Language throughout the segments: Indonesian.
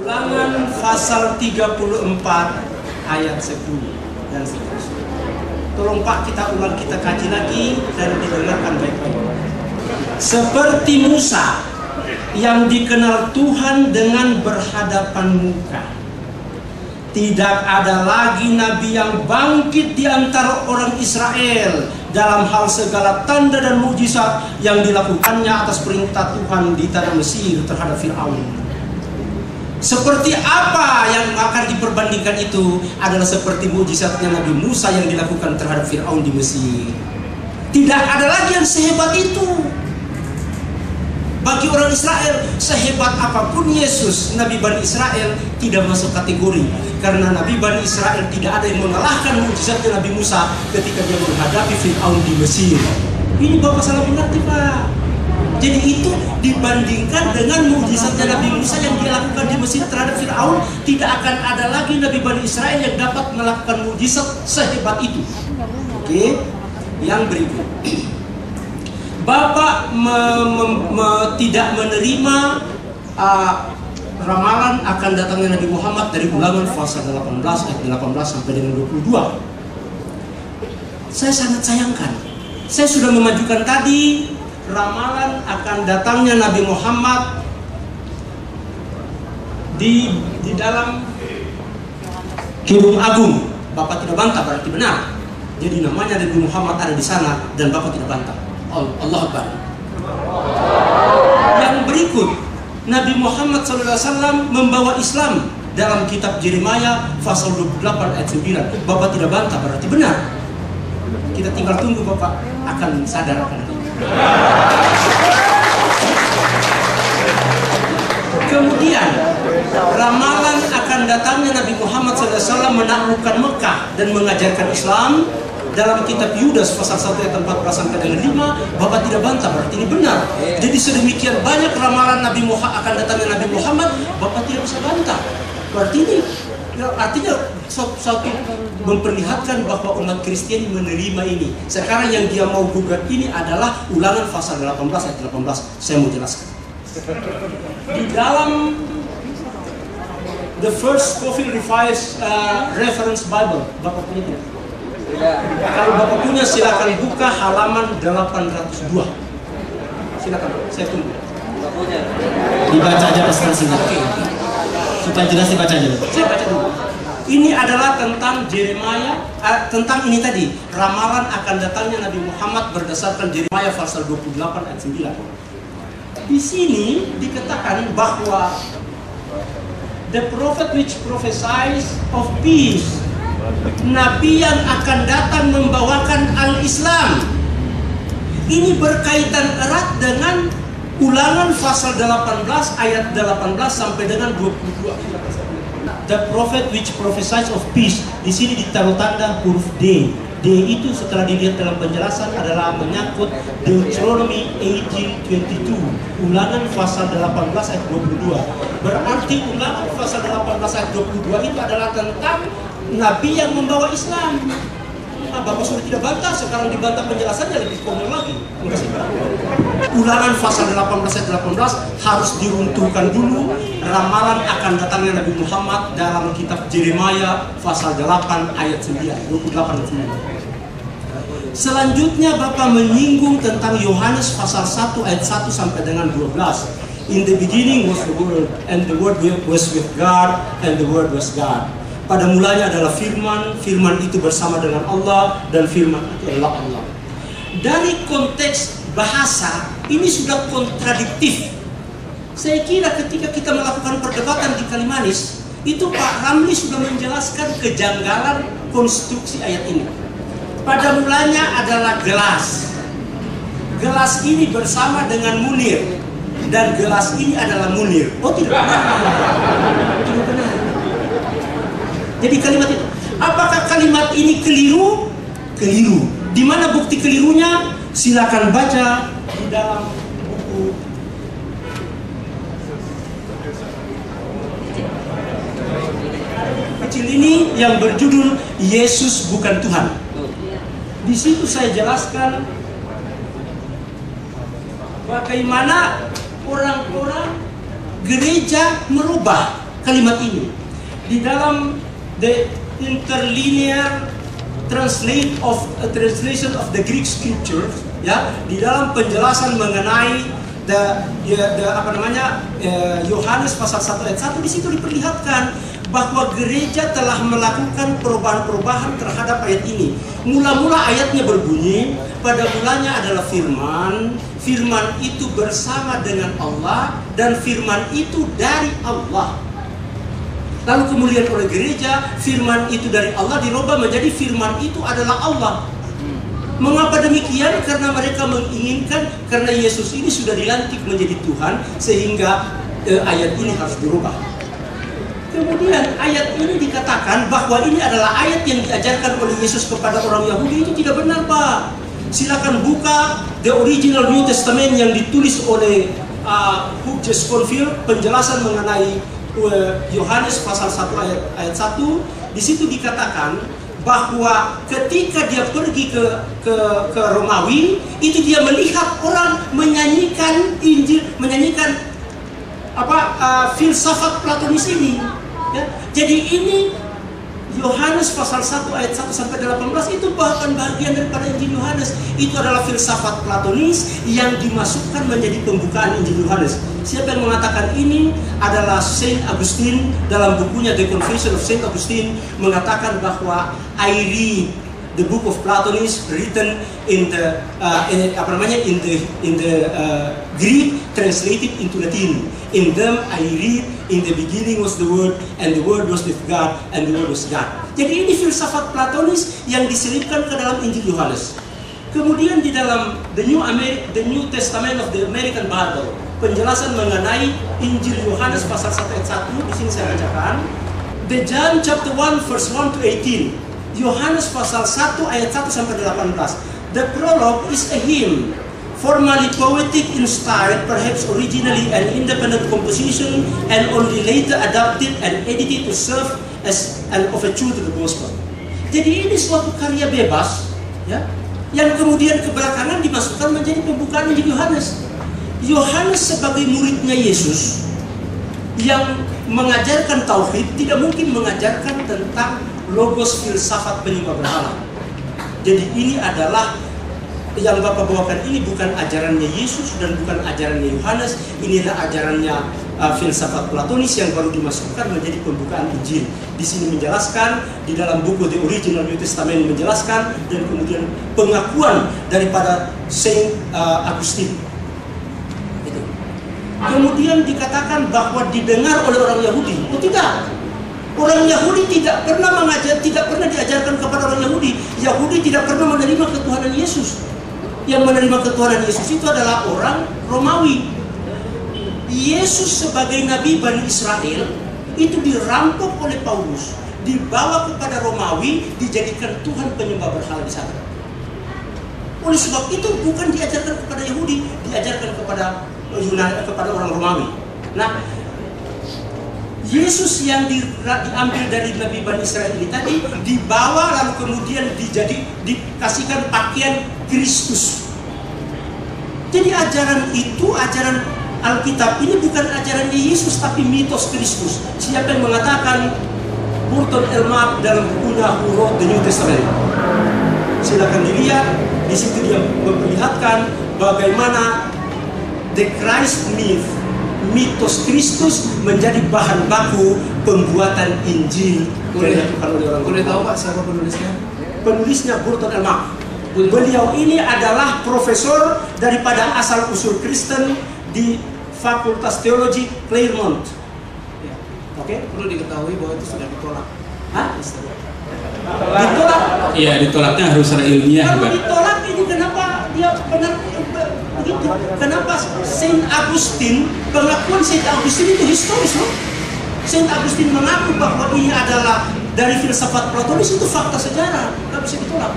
Ulangan pasal 34 ayat 10 dan seterusnya. Tolong Pak, kita ulang, kita kaji lagi dan didengarkan baik-baik. Seperti Musa yang dikenal Tuhan dengan berhadapan muka, tidak ada lagi nabi yang bangkit di antara orang Israel dalam hal segala tanda dan mukjizat yang dilakukannya atas perintah Tuhan di tanah Mesir terhadap Fir'aun. Seperti apa yang akan diperbandingkan itu adalah seperti mukjizatnya Nabi Musa yang dilakukan terhadap Fir'aun di Mesir. Tidak ada lagi yang sehebat itu. Bagi orang Israel, sehebat apapun Yesus, Nabi Bani Israel tidak masuk kategori. Karena Nabi Bani Israel tidak ada yang mengalahkan mukjizatnya Nabi Musa ketika dia menghadapi Fir'aun di Mesir. Ini Bapak salah mengerti, Pak. Jadi itu dibandingkan dengan mukjizatnya Nabi Musa yang dilakukan di Mesir terhadap Fir'aun, tidak akan ada lagi Nabi Bani Israel yang dapat melakukan mukjizat sehebat itu. Oke, yang berikut. Bapak tidak menerima ramalan akan datangnya Nabi Muhammad dari Ulangan pasal 18 ayat 18 sampai dengan 22. Saya sangat sayangkan. Saya sudah memajukan tadi ramalan akan datangnya Nabi Muhammad di dalam Kidung Agung. Bapak tidak bantah, berarti benar. Jadi namanya Nabi Muhammad ada di sana dan Bapak tidak bantah. Allah Akbar. Yang berikut, Nabi Muhammad SAW membawa Islam dalam kitab Jeremia pasal 28 ayat 9. Bapak tidak bantah, berarti benar. Kita tinggal tunggu Bapak akan sadar akan itu. Kemudian ramalan akan datangnya Nabi Muhammad SAW menaklukkan Mekah dan mengajarkan Islam dalam kitab Yudas pasal 1 ayat 14 sampai dengan 5. Bapak tidak bantah, berarti ini benar. Jadi sedemikian banyak ramalan Nabi Muhammad akan datangnya Nabi Muhammad, Bapak tidak bisa bantah. Berarti ini artinya satu memperlihatkan bahwa umat Kristen menerima ini. Sekarang yang dia mau gugat ini adalah Ulangan pasal 18 ayat 18. Saya mau jelaskan. Di dalam The First Scofield Revised Reference Bible, Bapak punya tidak? Kalau Bapak punya silakan buka halaman 802. Silakan, saya tunggu. Dibaca aja presentasinya. Supaya jelas dibaca aja. Saya baca dulu. Ini adalah tentang Jeremia, tentang ini tadi, ramalan akan datangnya Nabi Muhammad berdasarkan Jeremia pasal 28 ayat 9. Di sini dikatakan bahwa the prophet which prophesies of peace, Nabi yang akan datang membawakan al-Islam. Ini berkaitan erat dengan Ulangan pasal 18 ayat 18 sampai dengan 22. The prophet which prophesies of peace. Di sini ditaruh tanda huruf D. D itu setelah dilihat dalam penjelasan adalah menyangkut Deuteronomy 18:22. Ulangan pasal 18 ayat 22. Berarti Ulangan pasal 18 ayat 22 itu adalah tentang Nabi yang membawa Islam. Nah, Bapak sudah tidak bantah, sekarang dibantah penjelasannya lebih konyol lagi. Ulangan pasal 18 ayat 18 harus diruntuhkan dulu. Ramalan akan datangnya Nabi Muhammad dalam kitab Jeremia pasal 8 ayat 9, 28 ayat 9. Selanjutnya Bapak menyinggung tentang Yohanes pasal 1 ayat 1 sampai dengan 12. In the beginning was the Word, and the Word was with God, and the Word was God. Pada mulanya adalah firman, firman itu bersama dengan Allah, dan firman itu adalah Allah. Dari konteks bahasa, ini sudah kontradiktif. Saya kira ketika kita melakukan perdebatan di Kalimanis, itu Pak Ramli sudah menjelaskan kejanggalan konstruksi ayat ini. Pada mulanya adalah gelas. Gelas ini bersama dengan Munir, dan gelas ini adalah Munir. Oh tidak benar. Tidak benar. Jadi kalimat itu, apakah kalimat ini keliru? Keliru. Di mana bukti kelirunya? Silakan baca di dalam buku kecil ini yang berjudul Yesus Bukan Tuhan. Di situ saya jelaskan bagaimana orang-orang gereja merubah kalimat ini di dalam the interlinear translation of the Greek scriptures, ya, di dalam penjelasan mengenai Yohanes pasal 1 ayat 1, di situ diperlihatkan bahwa gereja telah melakukan perubahan-perubahan terhadap ayat ini. Mula-mula ayatnya berbunyi, pada mulanya adalah firman, firman itu bersama dengan Allah, dan firman itu dari Allah. Lalu kemudian oleh gereja, firman itu dari Allah dirubah menjadi firman itu adalah Allah. Mengapa demikian? Karena mereka menginginkan, karena Yesus ini sudah dilantik menjadi Tuhan, sehingga ayat ini harus dirubah. Kemudian ayat ini dikatakan bahwa ini adalah ayat yang diajarkan oleh Yesus kepada orang Yahudi. Itu tidak benar, Pak. Silakan buka the original New Testament yang ditulis oleh Hugh Scofield, penjelasan mengenai Yohanes pasal 1 ayat 1. Di situ dikatakan bahwa ketika dia pergi ke Romawi, itu dia melihat orang menyanyikan Injil, menyanyikan filsafat Platonis ini. Ya. Jadi ini Yohanes pasal 1 ayat 1 sampai 18 itu bahkan bagian daripada Injil Yohanes. Itu adalah filsafat Platonis yang dimasukkan menjadi pembukaan Injil Yohanes. Siapa yang mengatakan ini adalah Saint Augustine dalam bukunya The Confession of Saint Augustine, mengatakan bahwa I read the book of Platonis written in the Greek translated into Latin. In them I read, in the beginning was the Word, and the Word was with God, and the Word was God. Jadi ini filsafat Platonis yang diselipkan ke dalam Injil Yohanes. Kemudian di dalam the New Testament of the American Bible, penjelasan mengenai Injil Yohanes pasal 1 ayat 1, di sini saya bacakan. The John chapter 1 verse 1 to 18. Yohanes pasal 1 ayat 1 sampai 18. The prologue is a hymn, formally poetic in style, perhaps originally an independent composition, and only later adapted and edited to serve as an overture to the gospel. Jadi ini suatu karya bebas, ya, yang kemudian kebelakangan dimasukkan menjadi pembukaan Injil Yohanes. Yohanes sebagai muridnya Yesus yang mengajarkan tauhid tidak mungkin mengajarkan tentang logos filsafat penyembah berhala. Jadi ini adalah yang Bapak bawakan ini bukan ajarannya Yesus dan bukan ajarannya Yohanes. Inilah ajarannya filsafat Platonis yang baru dimasukkan menjadi pembukaan Injil. Di sini menjelaskan, di dalam buku The Original New Testament menjelaskan, dan kemudian pengakuan daripada Saint Augustine. Kemudian dikatakan bahwa didengar oleh orang Yahudi. Oh tidak, orang Yahudi tidak pernah diajarkan kepada orang Yahudi. Yahudi tidak pernah menerima ketuhanan Yesus. Yang menerima ketuhanan Yesus itu adalah orang Romawi. Yesus sebagai Nabi Bani Israel itu dirampok oleh Paulus, dibawa kepada Romawi, dijadikan Tuhan penyembah berhala di sana. Oleh sebab itu bukan diajarkan kepada Yahudi, diajarkan kepada Yunani, kepada orang Romawi. Nah, Yesus yang diambil dari Nabi Bani Israel ini tadi dibawa lalu kemudian dikasihkan pakaian Kristus. Jadi ajaran itu, ajaran Alkitab ini bukan ajarannya Yesus tapi mitos Kristus. Siapa yang mengatakan? Burton Elmap dalam bukunya Who Wrote the New Testament. Silakan dilihat, di situ dia memperlihatkan bagaimana the Christ myth, mitos Kristus menjadi bahan baku pembuatan Injil. Boleh tahu Pak siapa penulisnya? Penulisnya Burton Elmap. Beliau ini adalah profesor daripada asal usul Kristen di Fakultas Teologi Claremont. Ya. Oke? Perlu diketahui bahwa itu sudah ditolak. Hah? Ditolak? Iya, ditolaknya harus secara ilmiah. Kalau ditolak ini kenapa dia benar begitu? Kenapa Saint Augustine, pengakuan Saint Augustine itu historis, loh? Saint Augustine mengaku bahwa ini adalah dari filsafat Platonis, itu fakta sejarah, nggak bisa ditolak.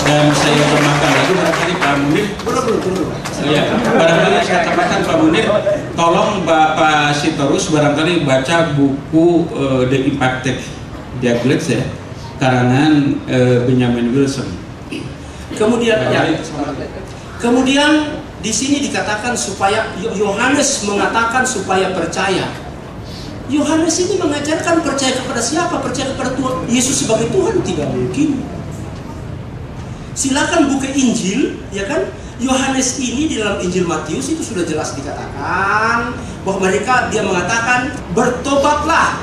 Dan saya tambahkan lagi barangkali Pak Munir. Belum. Ya, barangkali saya tambahkan Pak Munir, tolong Bapak Sitorus barangkali baca buku The Impacted Dialects ya, karangan Benjamin Wilson. Kemudian Di sini dikatakan supaya Yohanes mengatakan supaya percaya. Yohanes ini mengajarkan percaya kepada siapa? Percaya kepada Tuhan Yesus sebagai Tuhan? Tidak mungkin. Silakan buka Injil, ya kan? Yohanes ini di dalam Injil Matius itu sudah jelas dikatakan bahwa dia mengatakan bertobatlah,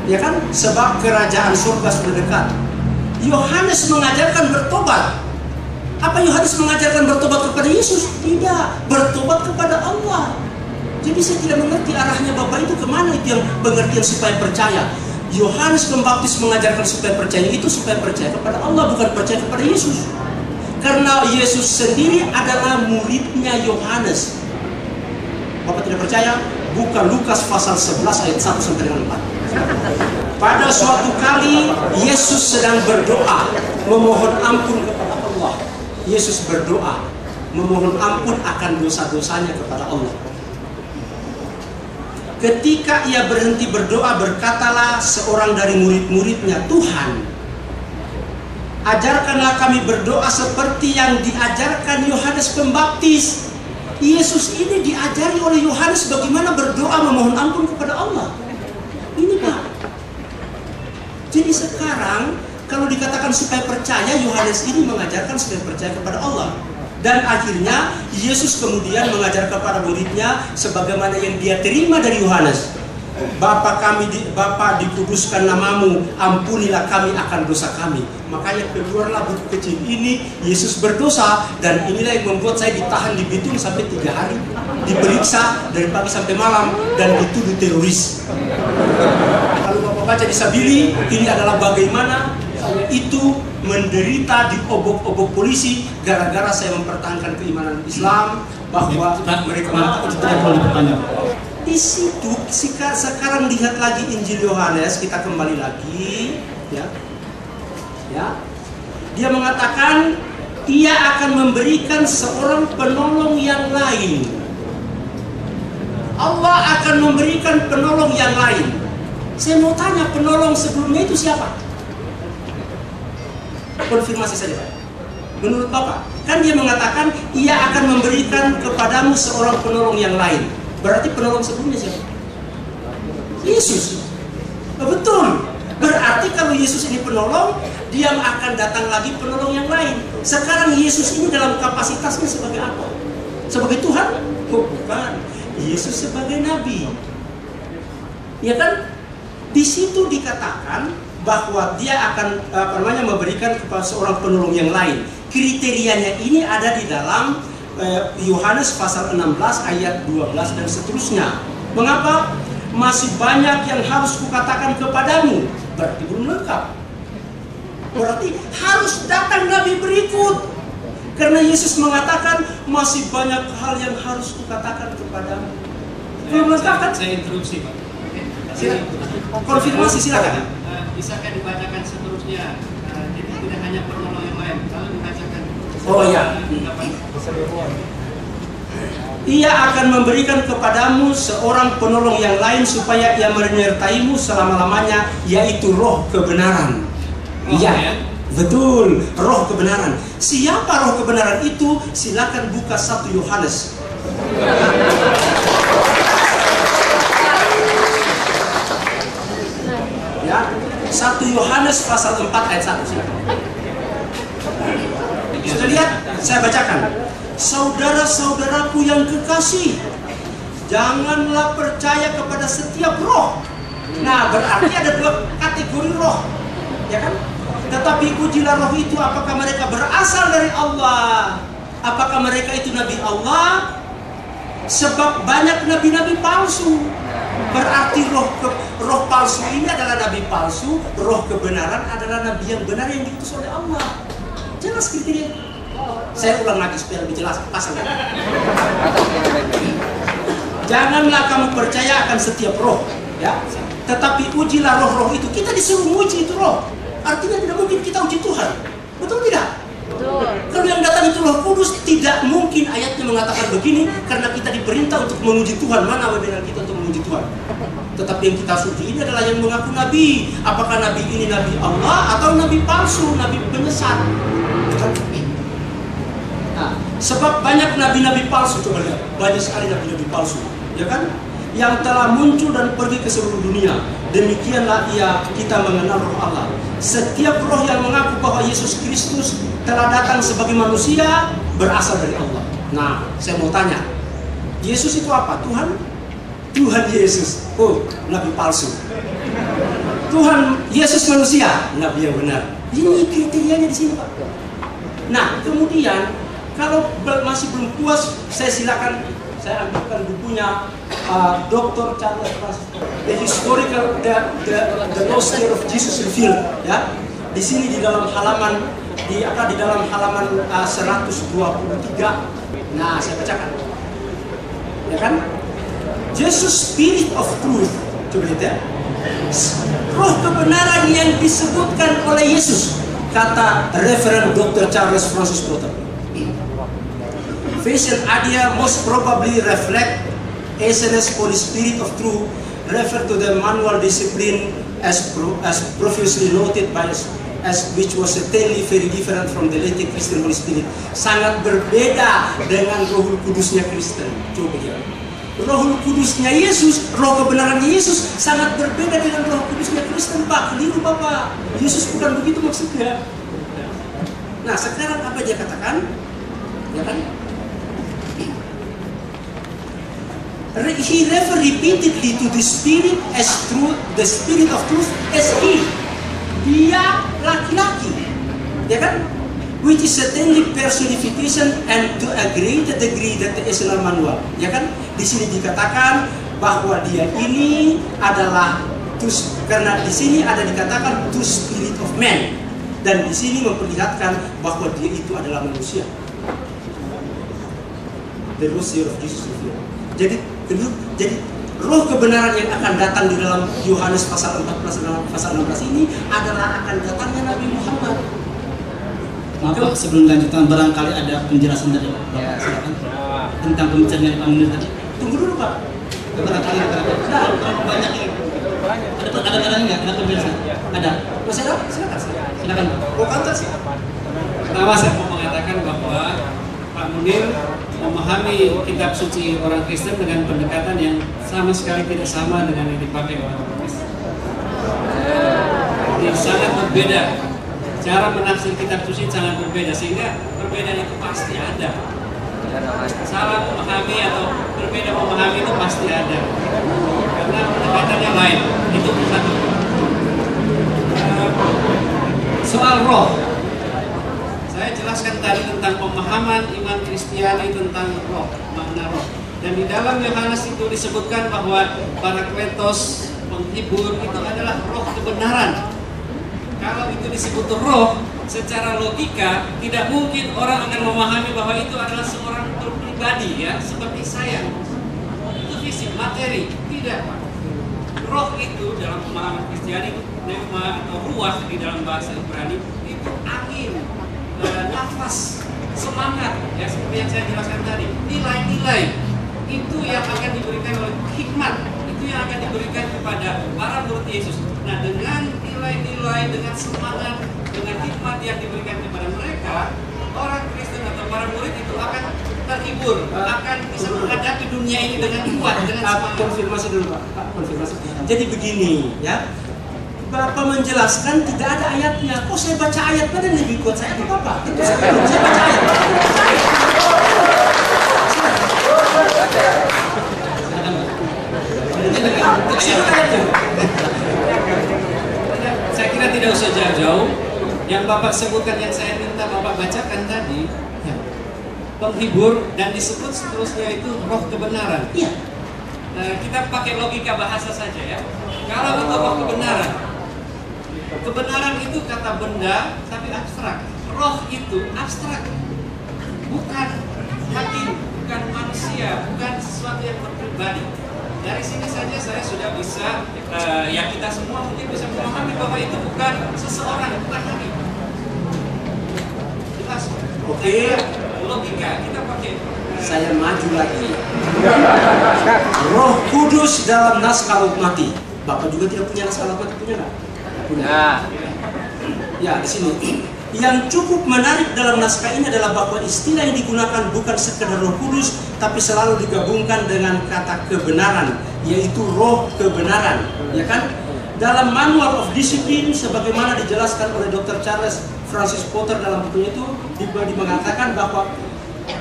ya kan? Sebab kerajaan surga sudah dekat. Yohanes mengajarkan bertobat. Apa Yohanes mengajarkan bertobat kepada Yesus? Tidak, bertobat kepada Allah. Jadi saya tidak mengerti arahnya Bapak itu kemana, itu yang pengertian supaya percaya. Yohanes Pembaptis mengajarkan supaya percaya itu supaya percaya kepada Allah, bukan percaya kepada Yesus. Karena Yesus sendiri adalah muridnya Yohanes. Bapak tidak percaya? Buka Lukas pasal 11 ayat 1 sampai dengan 4. Pada suatu kali Yesus sedang berdoa memohon ampun kepada Allah. Yesus berdoa memohon ampun akan dosa-dosanya kepada Allah. Ketika ia berhenti berdoa, berkatalah seorang dari murid-muridnya, Tuhan, ajarkanlah kami berdoa seperti yang diajarkan Yohanes Pembaptis. Yesus ini diajari oleh Yohanes bagaimana berdoa memohon ampun kepada Allah. Ini Pak. Jadi sekarang kalau dikatakan supaya percaya, Yohanes ini mengajarkan supaya percaya kepada Allah. Dan akhirnya Yesus kemudian mengajar kepada muridnya sebagaimana yang dia terima dari Yohanes. Bapa dikuduskan namamu, ampunilah kami akan dosa kami. Makanya keluarlah buku kecil ini, Yesus berdosa, dan inilah yang membuat saya ditahan di Bitung sampai 3 hari, diperiksa dari pagi sampai malam, dan dituduh teroris. Kalau Bapak baca di Sabili, ini adalah bagaimana saya itu menderita di obok-obok polisi gara-gara saya mempertahankan keimanan Islam, bahwa mereka mengatakan itu tidak boleh bertanya. Di situ sekarang lihat lagi Injil Yohanes, kita kembali lagi, ya. Dia mengatakan ia akan memberikan seorang penolong yang lain. Allah akan memberikan penolong yang lain. Saya mau tanya, penolong sebelumnya itu siapa? Konfirmasi saja Pak. Menurut Bapak, kan dia mengatakan ia akan memberikan kepadamu seorang penolong yang lain. Berarti penolong sebelumnya siapa? Yesus. Betul. Berarti kalau Yesus ini penolong, dia akan datang lagi penolong yang lain. Sekarang Yesus ini dalam kapasitasnya sebagai apa? Sebagai Tuhan? Oh, bukan. Yesus sebagai Nabi. Ya kan? Di situ dikatakan bahwa dia akan memberikan kepada seorang penolong yang lain. Kriterianya ini ada di dalam Yohanes pasal 16 ayat 12 dan seterusnya. Mengapa? Masih banyak yang harus kukatakan kepadamu. Berarti belum lengkap. Berarti harus datang Nabi berikut. Karena Yesus mengatakan masih banyak hal yang harus kukatakan kepadamu. Belum lengkap kan? Saya interupsi Pak. Silakan. Konfirmasi silakan. Bisakah dibacakan seterusnya? Jadi tidak hanya penolong yang lain. Kalau dibacakan. Oh iya. Ia akan memberikan kepadamu seorang penolong yang lain supaya ia menyertaimu selama-lamanya, yaitu Roh kebenaran. Iya, betul, Roh kebenaran. Siapa Roh kebenaran itu? Silakan buka 1 Yohanes. Ya, 1 Yohanes pasal 4 ayat 1, silakan. Sudah lihat? Saya bacakan. Saudara-saudaraku yang kekasih, janganlah percaya kepada setiap roh. Nah, berarti ada 2 kategori roh, ya kan? Tetapi ujilah roh itu apakah mereka berasal dari Allah, apakah mereka itu nabi Allah. Sebab banyak nabi-nabi palsu. Berarti roh palsu ini adalah nabi palsu, roh kebenaran adalah nabi yang benar yang diutus oleh Allah. Jelas kriteria. Saya ulang lagi supaya lebih jelas pasal. Janganlah kamu percaya akan setiap roh, ya. Tetapi ujilah roh-roh itu. Kita disuruh uji itu roh. Artinya tidak mungkin kita uji Tuhan. Betul tidak? Betul. Kalau yang datang itu Roh Kudus, tidak mungkin ayatnya mengatakan begini, karena kita diperintah untuk menguji Tuhan. Mana wewenang kita untuk menguji Tuhan? Tetapi yang kita uji ini adalah yang mengaku nabi. Apakah nabi ini nabi Allah atau nabi palsu, nabi penyesat? Nah, Sebab banyak nabi-nabi palsu, coba lihat, banyak sekali nabi-nabi palsu, ya kan? Yang telah muncul dan pergi ke seluruh dunia. Demikianlah kita mengenal roh Allah. Setiap roh yang mengaku bahwa Yesus Kristus telah datang sebagai manusia berasal dari Allah. Nah, saya mau tanya, Yesus itu apa? Tuhan? Tuhan Yesus, oh, nabi palsu. Tuhan Yesus manusia, nabi yang benar. Ini kriterianya di sini, Pak. Nah, kemudian kalau masih belum puas, saya silakan saya ambilkan bukunya Dr. Charles Francis, The Historical the Lost Year of Jesus Revealed, ya. Di sini di dalam halaman di dalam halaman 123. Nah, saya bacakan. Ya kan? Jesus Spirit of Truth. Coba lihat ya. Roh kebenaran yang disebutkan oleh Yesus, kata Reverend Dr. Charles Francis Potter. Vision idea most probably reflect SNS for the Spirit of Truth, refer to the manual discipline as previously noted by as which was certainly very different from the later Christian Holy Spirit. Sangat berbeda dengan Roh Kudusnya Kristen. Coba ya. Roh Kudusnya Yesus, roh kebenarannya Yesus sangat berbeda dengan Roh Kudusnya Kristen. Pak, keliru Bapak. Yesus bukan begitu maksudnya. Nah, sekarang apa dia katakan? Ya kan? He refer repeatedly to the Spirit as truth, the Spirit of Truth as He. Dia laki-laki, ya kan? Which is certainly personification and to a greater degree that the Islam manual, ya kan? Di sini dikatakan bahwa dia ini adalah karena di sini ada dikatakan to spirit of man, dan di sini memperlihatkan bahwa dia itu adalah manusia. The Lost Year of Jesus. Jadi roh kebenaran yang akan datang di dalam Yohanes pasal 14 dan pasal 16 ini adalah akan datangnya Nabi Muhammad. Maaf Pak, sebelum lanjutan barangkali ada penjelasan dari Pak. Ya, silakan. Tentang pembicaraan dari Pak Munir tadi. Tunggu dulu Pak. Barangkali banyak ini. Ada nggak? Ada penjelasan? Ada. Masih ada? Silakan. Silakan Pak. Oh, kantor sih. Pertama saya mau mengatakan bahwa Pak Munir memahami kitab suci orang Kristen dengan pendekatan yang sama sekali tidak sama dengan yang dipakai oleh orang Kristen. Ini sangat berbeda. Cara menafsir kitab suci sangat berbeda, sehingga perbedaan itu pasti ada. Salah memahami atau berbeda memahami itu pasti ada. Karena pendekatannya lain. Itu satu. Soal roh, saya jelaskan tadi tentang pemahaman iman Kristiani tentang roh, makna roh. Dan di dalam Yohanes itu disebutkan bahwa Parakletos, penghibur, itu adalah roh kebenaran. Kalau itu disebut roh, secara logika tidak mungkin orang akan memahami bahwa itu adalah seorang pribadi, ya, seperti saya. Itu fisik, materi, tidak. Roh itu dalam pemahaman Kristiani, pneuma atau ruah di dalam bahasa Ibrani, itu angin, nafas, semangat, ya, seperti yang saya jelaskan tadi. Nilai-nilai itu yang akan diberikan oleh hikmat, itu yang akan diberikan kepada para murid Yesus. Nah, dengan nilai-nilai, dengan semangat, dengan hikmat yang diberikan kepada mereka, orang Kristen atau para murid itu akan terhibur, akan bisa menghadapi dunia ini dengan kuat, dengan semangat. Konfirmasi dulu Pak, konfirmasi. Jadi begini, ya. Bapak menjelaskan tidak ada ayatnya. Kok saya baca ayatnya dan lebih kuat saya atau Bapak? Itu saya baca ayat. Saya kira tidak usah jauh-jauh. Yang Bapak sebutkan, yang saya minta Bapak bacakan tadi, ya, penghibur, dan disebut seterusnya itu roh kebenaran. Iya. Kita pakai logika bahasa saja, ya. Kalau itu roh kebenaran, kebenaran itu kata benda tapi abstrak. Roh itu abstrak, bukan hakim, bukan manusia, bukan sesuatu yang berpribadi. Dari sini saja saya sudah bisa, ya kita semua mungkin bisa memahami bahwa itu bukan seseorang, bukan hakim. Jelas? Oke. Logika kita pakai. Saya maju lagi. Roh Kudus dalam naskah laut mati. Bapak juga tidak punya naskah laut mati, punya nggak? Punya. Ya, di sini. Yang cukup menarik dalam naskah ini adalah bahwa istilah yang digunakan bukan sekedar Roh Kudus, tapi selalu digabungkan dengan kata kebenaran, yaitu roh kebenaran, ya kan? Dalam Manual of Discipline, sebagaimana dijelaskan oleh Dr. Charles Francis Potter dalam bukunya itu, mengatakan bahwa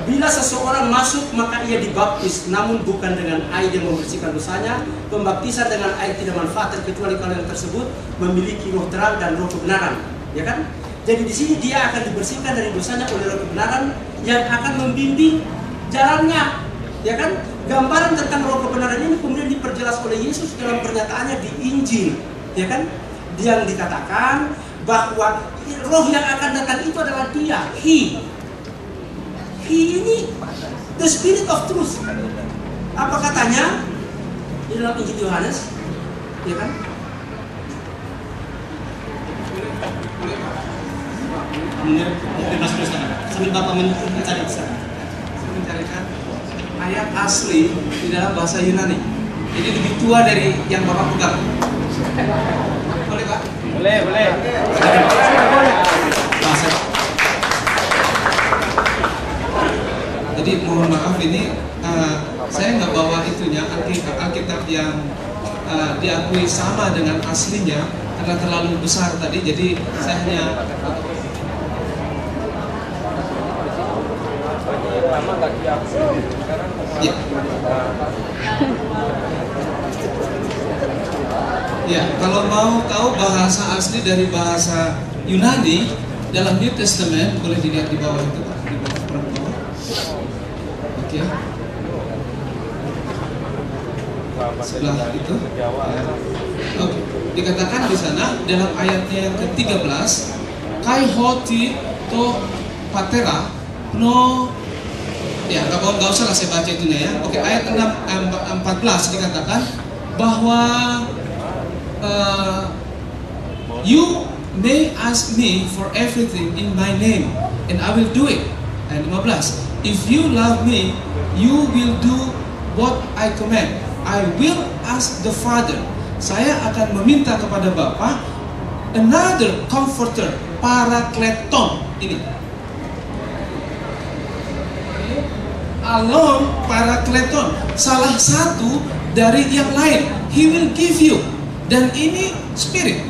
bila seseorang masuk maka ia dibaptis, namun bukan dengan air yang membersihkan dosanya. Pembaptisan dengan air tidak manfaat kecuali kalau yang tersebut memiliki roh terang dan roh kebenaran, ya kan? Jadi di sini dia akan dibersihkan dari dosanya oleh roh kebenaran yang akan membimbing jalannya, ya kan? Gambaran tentang roh kebenaran ini kemudian diperjelas oleh Yesus dalam pernyataannya di Injil, ya kan? Yang dikatakan bahwa roh yang akan datang itu adalah Dia, He ini the Spirit of Truth. Apa katanya di dalam Injil Yohanes, ya kan? Mungkin Mas Ustaz, sambil Bapak mencari Saya mencarikan ayat asli di dalam bahasa Yunani. Jadi lebih tua dari yang Bapak pegang. Boleh Pak? Boleh. Bahasa. Jadi mohon maaf ini saya nggak bawa itunya Alkitab yang diakui sama dengan aslinya karena terlalu besar tadi. Jadi saya hanya ya. Ya, kalau mau tahu bahasa asli dari bahasa Yunani dalam New Testament boleh dilihat di bawah itu, Pak, di bawah. Oke. Sebelah itu. Ya. Oke. Dikatakan di sana dalam ayatnya yang ke-13, kai hoti to patera no, ya nggak usah lah saya baca itunya ya. Oke, ayat 14 dikatakan bahwa you may ask me for everything in my name and I will do it. Ayat 15, if you love me you will do what I command. I will ask the Father, saya akan meminta kepada Bapa, another comforter, parakleton. Ini along parakleton, salah satu dari yang lain. He will give you. Dan ini spirit,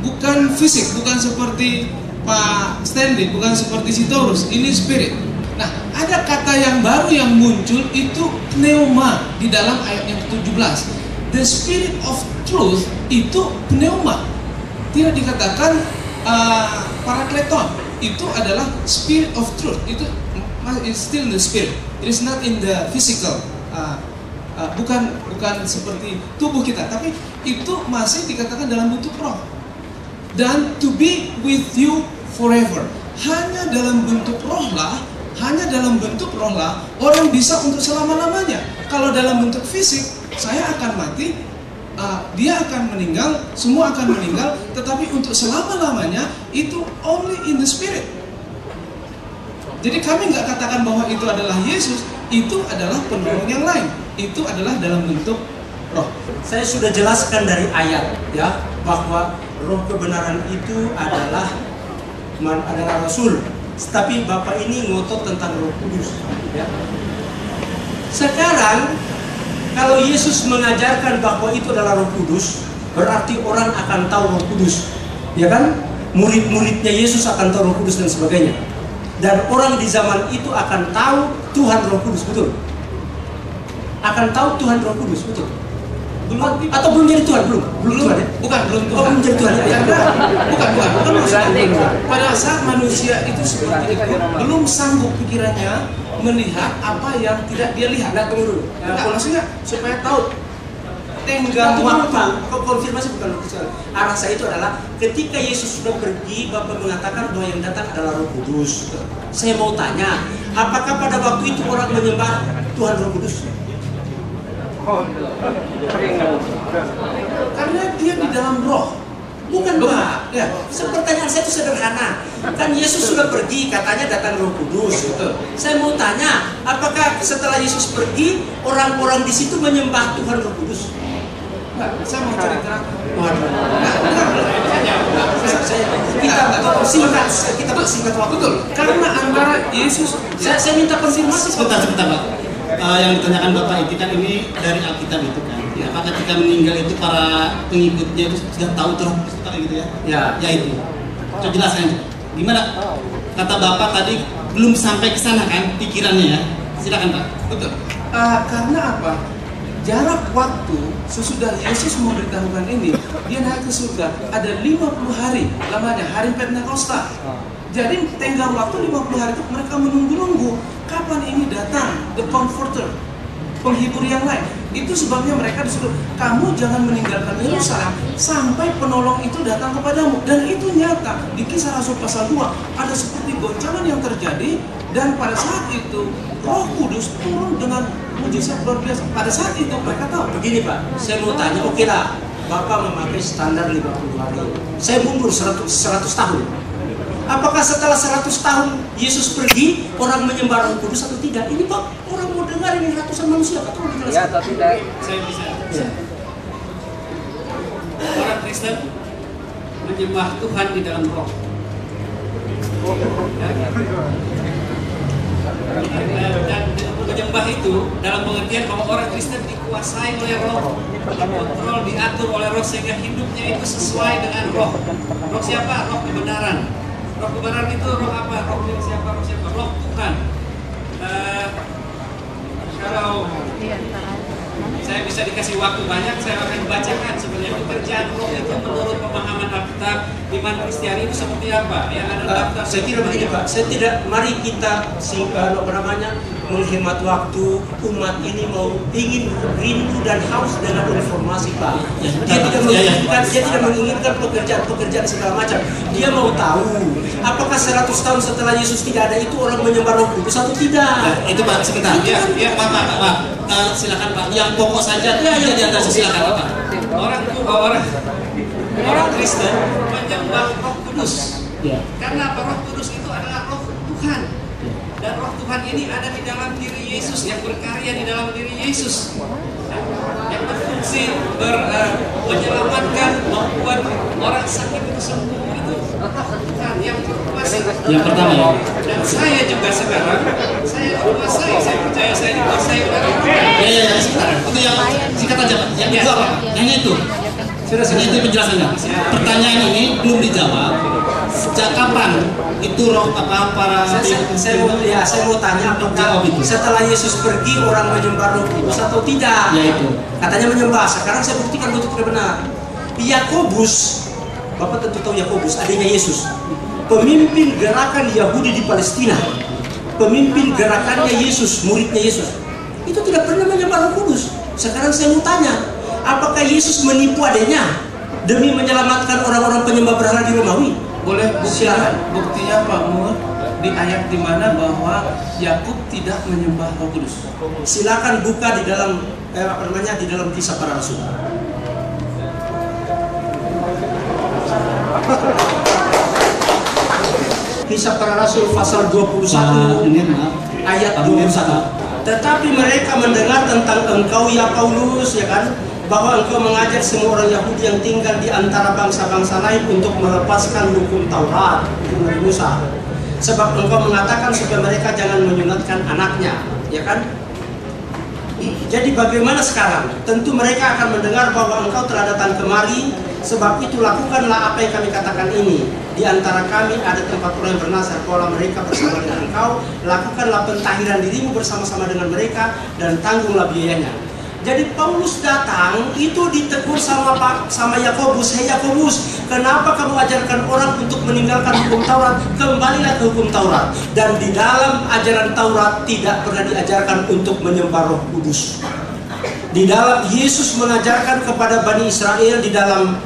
bukan fisik, bukan seperti Pak Stanley, bukan seperti Sitorus. Ini spirit. Nah, ada kata yang baru yang muncul, itu pneuma di dalam ayat yang ke-17. The Spirit of Truth itu pneuma. Tidak dikatakan parakleton. Itu adalah Spirit of Truth. Itu is still the spirit. It is not in the physical. Bukan seperti tubuh kita, tapi itu masih dikatakan dalam bentuk roh. Dan to be with you forever. Hanya dalam bentuk roh lah orang bisa untuk selama-lamanya. Kalau dalam bentuk fisik, saya akan mati, dia akan meninggal, semua akan meninggal, tetapi untuk selama-lamanya itu only in the spirit. Jadi kami nggak katakan bahwa itu adalah Yesus, itu adalah penolong yang lain, itu adalah dalam bentuk roh. Saya sudah jelaskan dari ayat ya bahwa roh kebenaran itu adalah rasul. Tapi Bapak ini ngotot tentang Roh Kudus ya. Sekarang kalau Yesus mengajarkan bahwa itu adalah Roh Kudus, berarti orang akan tahu Roh Kudus, ya kan? Murid-muridnya Yesus akan tahu Roh Kudus dan sebagainya. Dan orang di zaman itu akan tahu Tuhan Roh Kudus, betul? Akan tahu Tuhan Roh Kudus, betul? Belum, atau belum jadi Tuhan? Belum Tuhan ya? Belum Tuhan. Oh, belum jadi Tuhan ya? Bukan maksudnya. Pada saat manusia itu seperti itu, belum sanggup pikirannya melihat apa yang tidak dia lihat. Nah, tunggu dulu. Maksudnya supaya tahu tenggang waktu. Konfirmasi bukan waktu. Arah saya itu adalah ketika Yesus sudah pergi, Bapak mengatakan bahwa yang datang adalah Roh Kudus. Saya mau tanya, apakah pada waktu itu orang menyembah Tuhan Roh Kudus? Karena dia di dalam roh. Bukan Pak. Ya, pertanyaan saya itu sederhana. Kan Yesus sudah pergi, katanya datang Roh Kudus. Gitu. Saya mau tanya, apakah setelah Yesus pergi, orang-orang di situ menyembah Tuhan Roh Kudus? Saya mau cerita. kita bersingkat waktu. Betul. Karena antara Yesus, Saya minta konfirmasi. Sebentar Pak. Yang ditanyakan Bapak itu kan ini dari Alkitab itu kan. Apakah ketika meninggal itu para pengikutnya itu sudah tahu terus gitu ya? Ya itu. Coba jelaskan gimana? Kata Bapak tadi belum sampai ke sana kan pikirannya ya. Silakan Pak. betul. Karena apa? Jarak waktu sesudah Yesus memberitahukan ini, dia naik ke surga ada 50 hari lamanya, hari Pentakosta. Jadi tenggang waktu 50 hari itu mereka menunggu-nunggu kapan ini datang, the comforter, penghibur yang lain. Itu sebabnya mereka disuruh, kamu jangan meninggalkan Yerusalem sampai penolong itu datang kepadamu. Dan itu nyata di Kisah Rasul pasal 2 ada seperti goncangan yang terjadi. Dan pada saat itu Roh Kudus turun dengan mujizat luar biasa. Pada saat itu mereka tahu. Begini Pak, saya mau tanya, oke lah, Bapak memakai standar 50 hari. Saya mundur 100 tahun. Apakah setelah 100 tahun Yesus pergi, orang menyembah Roh Kudus atau tidak? Ini Pak, orang mau dengar ini ratusan manusia, Pak, tolong dijelaskan. Ya, atau tidak? Saya bisa. Orang Kristen menyembah Tuhan di dalam roh. Dan menyembah itu dalam pengertian bahwa orang Kristen dikuasai oleh roh, dikontrol, diatur oleh roh sehingga hidupnya itu sesuai dengan roh. Roh siapa? Roh kebenaran. Roh kebenaran itu roh apa? Roh siapa? Roh siapa? Roh Tuhan. Kalau saya bisa dikasih waktu banyak, saya akan bacakan sebenarnya pekerjaan roh itu menurut pemahaman Alkitab iman Kristiani itu seperti apa? Yang ada daftar. Saya kira begini Pak, saya tidak, mari kita menghemat waktu. Umat ini ingin rindu dan haus dengan informasi Pak. Dia tidak menginginkan pekerjaan segala macam. Dia mau tahu apakah 100 tahun setelah Yesus tidak ada itu orang menyembah Roh Kudus atau tidak. Itu Pak, sebentar. Ya, Pak. Silakan Pak. Yang pokok saja. Ya, diantara silakan Pak. Orang Kristen menyembah Roh Kudus. Ya. Karena apa? Roh Kudus itu adalah Roh Tuhan. Dan Roh Tuhan ini ada di dalam diri Yesus, yang berkarya di dalam diri Yesus, yang berfungsi menyelamatkan, membuat orang sakit itu sembuh. Itu Roh Tuhan yang berkuasa. Yang pertama ya. Dan saya juga sekarang, saya dikuasai, saya percaya saya dikuasai oleh Roh Tuhan. Ya, sebentar. Itu yang singkat aja Pak. Yang kedua Pak. Yang itu. Sudah itu penjelasannya. Pertanyaan ini belum dijawab. Sejak kapan itu roh para saya mau tanya apakah setelah Yesus pergi orang menyembah Roh Kudus atau tidak? Ya itu. Katanya menyembah. Sekarang saya buktikan itu tidak benar. Yakobus, Bapak tentu tahu Yakobus, adiknya Yesus, pemimpin gerakan Yahudi di Palestina, pemimpin gerakannya Yesus, muridnya Yesus, itu tidak pernah menyembah Roh Kudus. Sekarang saya mau tanya, apakah Yesus menipu adiknya demi menyelamatkan orang-orang penyembah berhala di Romawi? Boleh buktinya Pak Mur di ayat di mana bahwa Yakub tidak menyembah Roh Kudus. Silakan buka di dalam di dalam Kisah Para Rasul. Kisah Para Rasul pasal 21 ayat 21. Tetapi mereka mendengar tentang engkau ya Paulus, ya kan, bahwa engkau mengajak semua orang Yahudi yang tinggal di antara bangsa-bangsa lain untuk melepaskan hukum Taurat, hukum Musa. Sebab engkau mengatakan supaya mereka jangan menyunatkan anaknya, ya kan? Jadi bagaimana sekarang? Tentu mereka akan mendengar bahwa engkau telah datang kemari. Sebab itu lakukanlah apa yang kami katakan ini. Di antara kami ada tempat orang yang bernazar, kaulah mereka bersama dengan engkau. Lakukanlah pentahiran dirimu bersama-sama dengan mereka dan tanggunglah biayanya. Jadi Paulus datang itu ditegur sama Yakobus. Hei Yakobus, kenapa kamu ajarkan orang untuk meninggalkan hukum Taurat? Kembalilah ke hukum Taurat. Dan di dalam ajaran Taurat tidak pernah diajarkan untuk menyembah Roh Kudus. Di dalam Yesus mengajarkan kepada Bani Israel di dalam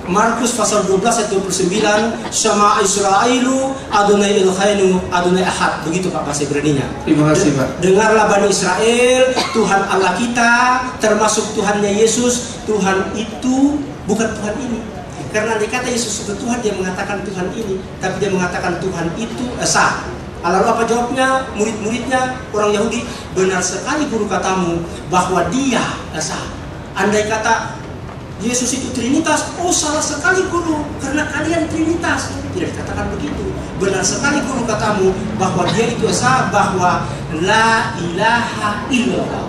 Markus pasal 12 ayat 29, Shema Israelu Adonai Eloheinu Adonai Ahad. Begitu Pak bahasa Ibraninya. Terima kasih Pak. Dengarlah Bani Israel, Tuhan Allah kita, termasuk Tuhannya Yesus. Tuhan itu bukan Tuhan ini. Karena dikata Yesus itu Tuhan, dia mengatakan Tuhan ini, tapi dia mengatakan Tuhan itu Esa. Lalu apa jawabnya murid-muridnya orang Yahudi? Benar sekali guru katamu bahwa dia Esa. Andai kata Yesus itu Trinitas. Oh, salah sekali guru, karena kalian Trinitas. Tidak dikatakan begitu. Benar sekali guru katamu bahwa dia itu esa, bahwa la ilaha illallah.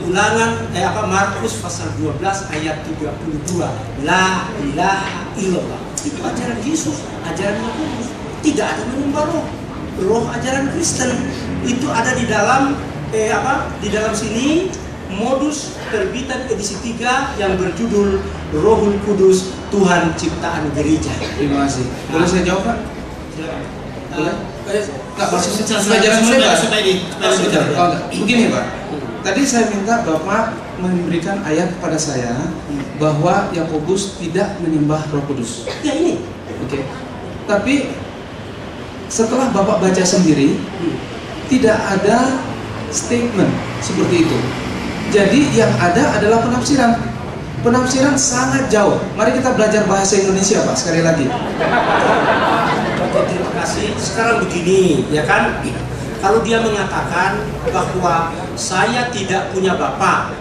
Ulangan Markus pasal 12 ayat 32. La ilaha illallah. Itu ajaran Yesus, ajaran Yakobus. Tidak ada menyembah roh. Roh ajaran Kristen itu ada di dalam di dalam sini modus terbitan edisi 3 yang berjudul Rohul Kudus Tuhan Ciptaan Gereja. Terima kasih. Boleh saya jawab, Pak? Boleh? Enggak, maksudnya pelajaran saya, Pak. Begini, Pak. Tadi saya minta Bapak memberikan ayat kepada saya bahwa Yakobus tidak menyembah Roh Kudus. Ya ini. Oke. Tapi setelah Bapak baca sendiri, tidak ada statement seperti itu. Jadi yang ada adalah penafsiran. Penafsiran sangat jauh. Mari kita belajar bahasa Indonesia, Pak, sekali lagi. Oke, terima kasih. Sekarang begini, ya kan? Kalau dia mengatakan bahwa saya tidak punya bapak,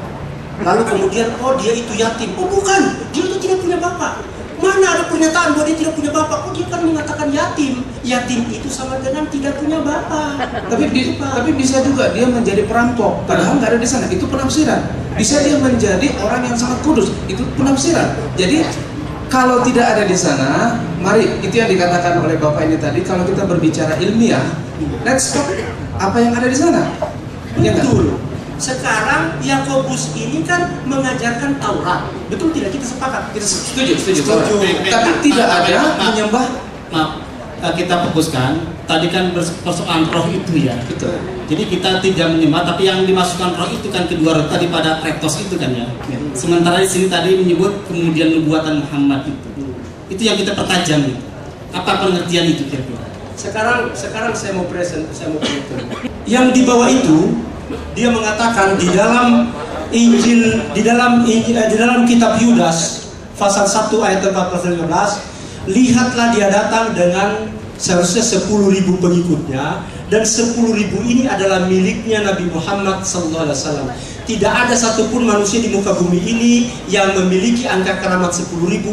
lalu kemudian dia itu yatim. Oh bukan, dia itu tidak punya bapak. Mana ada pernyataan bahwa dia tidak punya bapak? Oh dia kan mengatakan yatim. Yatim itu sama dengan tidak punya bapak. Tapi bisa juga dia menjadi perampok, padahal nggak ada di sana. Itu penafsiran. Bisa dia menjadi orang yang sangat kudus. Itu penafsiran. Jadi kalau tidak ada di sana, mari, itu yang dikatakan oleh Bapak ini tadi. Kalau kita berbicara ilmiah, let's talk apa yang ada di sana. Betul. Sekarang Yakobus ini kan mengajarkan Taurat. Betul tidak? Kita sepakat. Kita setuju. Tapi tidak ada menyembah. Maaf, kita fokuskan. Tadi kan persoalan roh itu ya. Betul. Jadi kita tidak menyembah, tapi yang dimasukkan roh itu kan kedua roh tadi pada Kretos itu kan ya. Sementara di sini tadi menyebut kemudian nubuatan Muhammad itu. Itu yang kita pertajam. Apa pengertian itu kira-kira? Sekarang saya mau present. Yang di bawah itu dia mengatakan di dalam Injil, di dalam kitab Yudas pasal 1 ayat 14-15, lihatlah dia datang dengan seharusnya 10.000 pengikutnya, dan 10.000 ini adalah miliknya Nabi Muhammad SAW. Tidak ada satupun manusia di muka bumi ini yang memiliki angka keramat 10.000,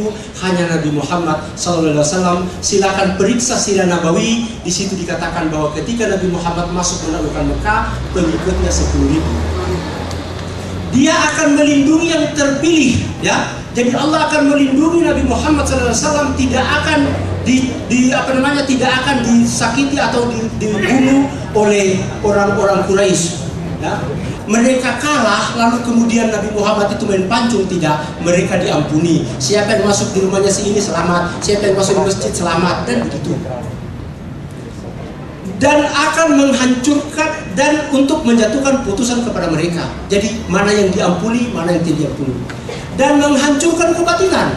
hanya Nabi Muhammad SAW. Silakan periksa Sirah Nabawi, di situ dikatakan bahwa ketika Nabi Muhammad masuk menaklukkan Mekah, pengikutnya 10.000. Dia akan melindungi yang terpilih, ya. Jadi Allah akan melindungi Nabi Muhammad SAW, tidak akan tidak akan disakiti atau dibunuh oleh orang-orang Quraisy. Ya. Mereka kalah, lalu kemudian Nabi Muhammad itu main pancung, tidak, mereka diampuni. Siapa yang masuk di rumahnya si ini selamat, siapa yang masuk di masjid selamat, dan begitu. Dan akan menghancurkan dan untuk menjatuhkan putusan kepada mereka. Jadi mana yang diampuni, mana yang tidak diampuni. Dan menghancurkan kebatilan.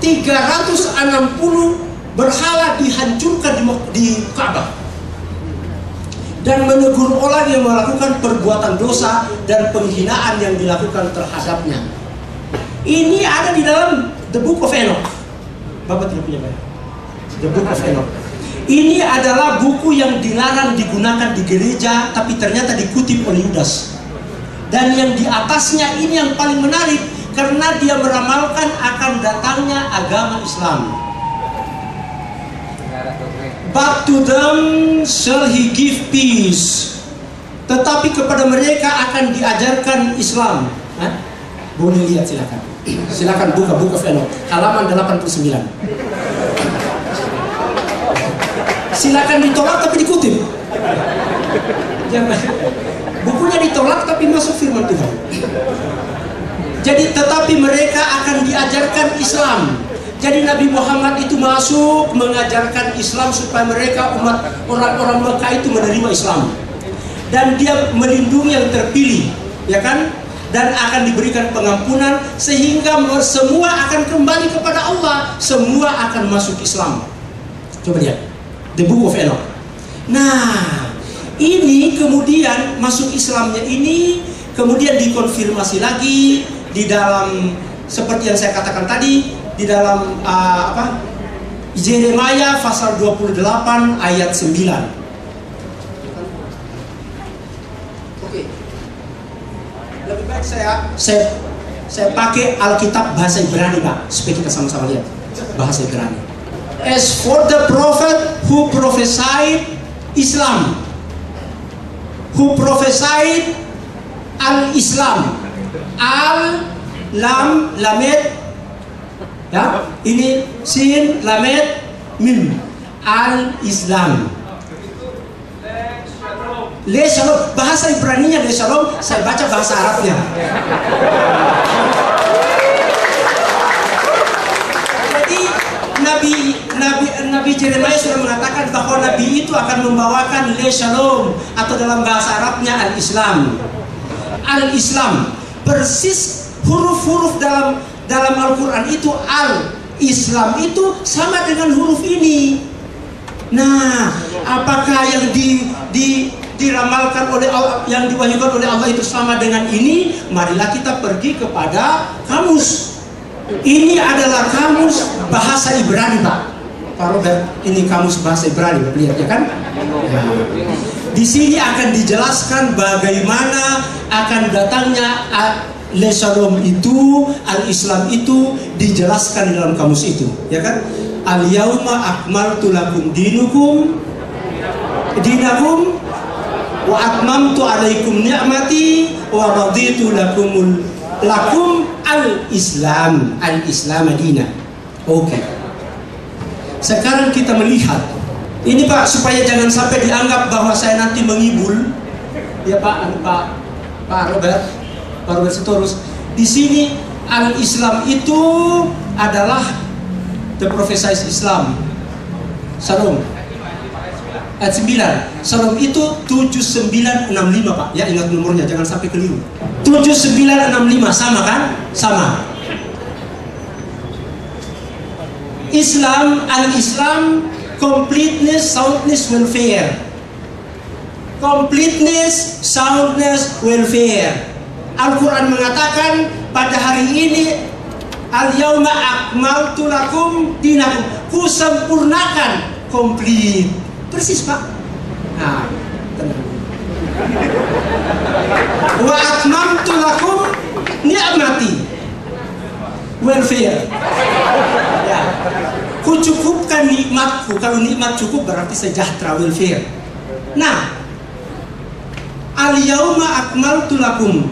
360 berhala dihancurkan di Ka'bah. Dan menegur orang yang melakukan perbuatan dosa dan penghinaan yang dilakukan terhadapnya. Ini ada di dalam The Book of Enoch. Bapak tidak punya banyak. The Book of Enoch. Ini adalah buku yang dilarang digunakan di gereja, tapi ternyata dikutip oleh Yudas. Dan yang di atasnya ini yang paling menarik, karena dia meramalkan akan datangnya agama Islam. But to them shall he give peace. Tetapi kepada mereka akan diajarkan Islam. Boleh lihat silakan. Silakan buka Book of Enoch, halaman 89. Silakan ditolak tapi dikutip. Jangan. Bukunya ditolak tapi masuk firman Tuhan. Jadi tetapi mereka akan diajarkan Islam. Jadi Nabi Muhammad itu masuk mengajarkan Islam supaya mereka umat orang-orang Mekah itu menerima Islam. Dan dia melindungi yang terpilih, ya kan? Dan akan diberikan pengampunan sehingga semua akan kembali kepada Allah, semua akan masuk Islam. Coba lihat The Book of Enoch. Nah, ini kemudian masuk Islamnya ini kemudian dikonfirmasi lagi di dalam seperti yang saya katakan tadi. Di dalam Yeremia pasal 28 ayat 9. Oke. Lebih baik saya Saya pakai Alkitab bahasa Ibrani Pak, supaya kita sama-sama lihat bahasa Ibrani. As for the prophet who prophesied Islam, who prophesied al-Islam, al-lam, lamed, ya, ini sin, lamed, mim, al-Islam. Le Shalom, bahasa Ibraninya Le Shalom, saya baca bahasa Arabnya. Jadi Nabi Yeremia sudah mengatakan bahwa Nabi itu akan membawakan Le Shalom, atau dalam bahasa Arabnya Al-Islam. Al-Islam, persis huruf-huruf dalam Al-Quran itu Al-Islam itu sama dengan huruf ini. Nah, apakah yang diramalkan oleh Allah, yang diwahyukan oleh Allah itu sama dengan ini? Marilah kita pergi kepada kamus. Ini adalah kamus bahasa Ibrani, Pak. Pak Robert, ini kamus bahasa Ibrani, lihat ya kan? Nah, di sini akan dijelaskan bagaimana akan datangnya Le Shalom itu, Al-Islam itu dijelaskan di dalam kamus itu, ya kan? Al-yauma akmaltu lakum dinakum wa atmamtu alaikum ni'mati wa raditu lakum al-Islam madina. Oke. Sekarang kita melihat ini Pak, supaya jangan sampai dianggap bahwa saya nanti mengibul. Ya Pak Robert Sitorus. Di sini al-Islam itu adalah the prophesied Islam. Shalom. Ayat 9. Shalom itu 7965 Pak. Ya, ingat nomornya, jangan sampai keliru. 7965, sama kan? Sama. Islam, al-Islam, completeness, soundness, welfare. Completeness, soundness, welfare. Al-Quran mengatakan pada hari ini al-yauma akmaltu lakum dinakum, ku sempurnakan, komplit. Persis Pak. Nah, tenang. Wa atmamtu lakum ni'mati, welfare. Ya. Ku cukupkan nikmatku. Kalau nikmat cukup berarti sejahtera, welfare. Nah, al-yauma akmaltu lakum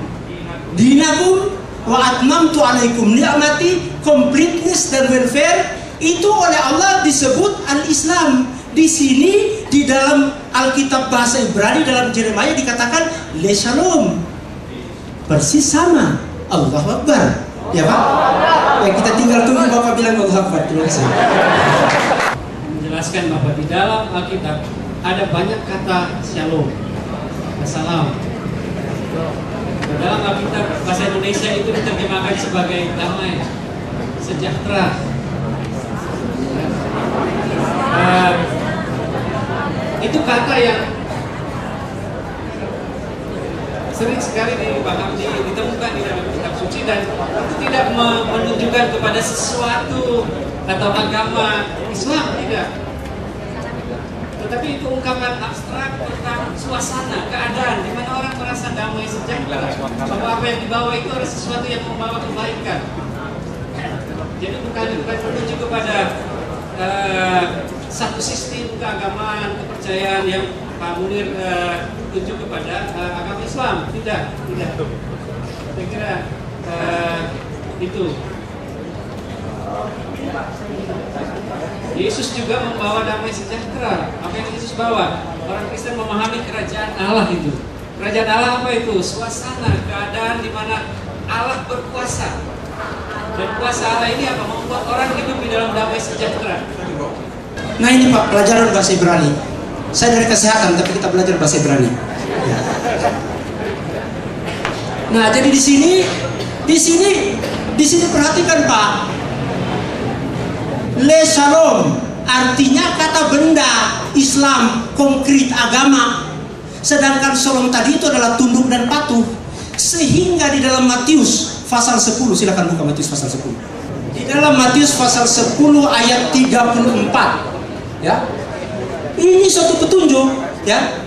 dinakum wa atmamtu alaikum ni'mati, completeness dan welfare itu oleh Allah disebut al-Islam. Di sini di dalam Alkitab bahasa Ibrani dalam Yeremia dikatakan Le Shalom, persis sama. Allahu Akbar, ya Pak. Ya, kita tinggal tunggu Bapak bilang Allahu Akbar. Terima kasih. Menjelaskan bahwa di dalam Alkitab ada banyak kata Shalom, salam. Dalam Alkitab bahasa Indonesia itu diterjemahkan sebagai damai, sejahtera. Itu kata yang sering sekali ditemukan di dalam kitab suci, dan itu tidak menunjukkan kepada sesuatu atau agama Islam, tidak. Tetapi itu ungkapan abstrak tentang suasana, keadaan di mana orang merasa damai, sejahtera, bahwa apa yang dibawa itu adalah sesuatu yang membawa kebaikan. Jadi bukan menuju kepada satu sistem keagamaan, kepercayaan yang Pak Munir tunjuk kepada agama Islam. Tidak. Saya kira itu. Yesus juga membawa damai sejahtera. Apa yang Yesus bawa? Orang Kristen memahami kerajaan Allah itu. Kerajaan Allah apa itu? Suasana, keadaan di mana Allah berkuasa. Dan kuasa Allah ini apa? Membuat orang hidup di dalam damai sejahtera. Nah ini Pak, pelajaran bahasa Ibrani. Saya dari kesehatan, tapi kita belajar bahasa Ibrani. Nah, jadi di sini perhatikan Pak. Le Shalom artinya kata benda, Islam, konkret, agama. Sedangkan Shalom tadi itu adalah tunduk dan patuh. Sehingga di dalam Matius pasal 10, silakan buka Matius pasal 10. Di dalam Matius pasal 10 ayat 34. Ya, ini suatu petunjuk. Ya,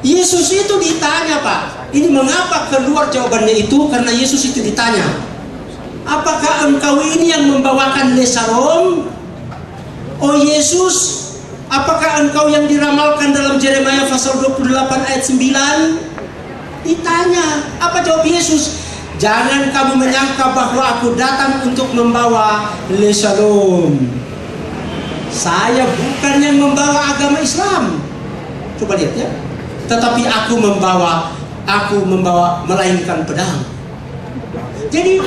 Yesus itu ditanya Pak, Ini mengapa keluar jawabannya itu? Karena Yesus itu ditanya, apakah engkau ini yang membawakan Le Shalom? Oh Yesus, apakah engkau yang diramalkan dalam Yeremia pasal 28 ayat 9? Ditanya, apa jawab Yesus? Jangan kamu menyangka bahwa aku datang untuk membawa Le Shalom. Saya bukan yang membawa agama Islam. Coba lihat ya. Tetapi aku membawa melainkan pedang. Jadi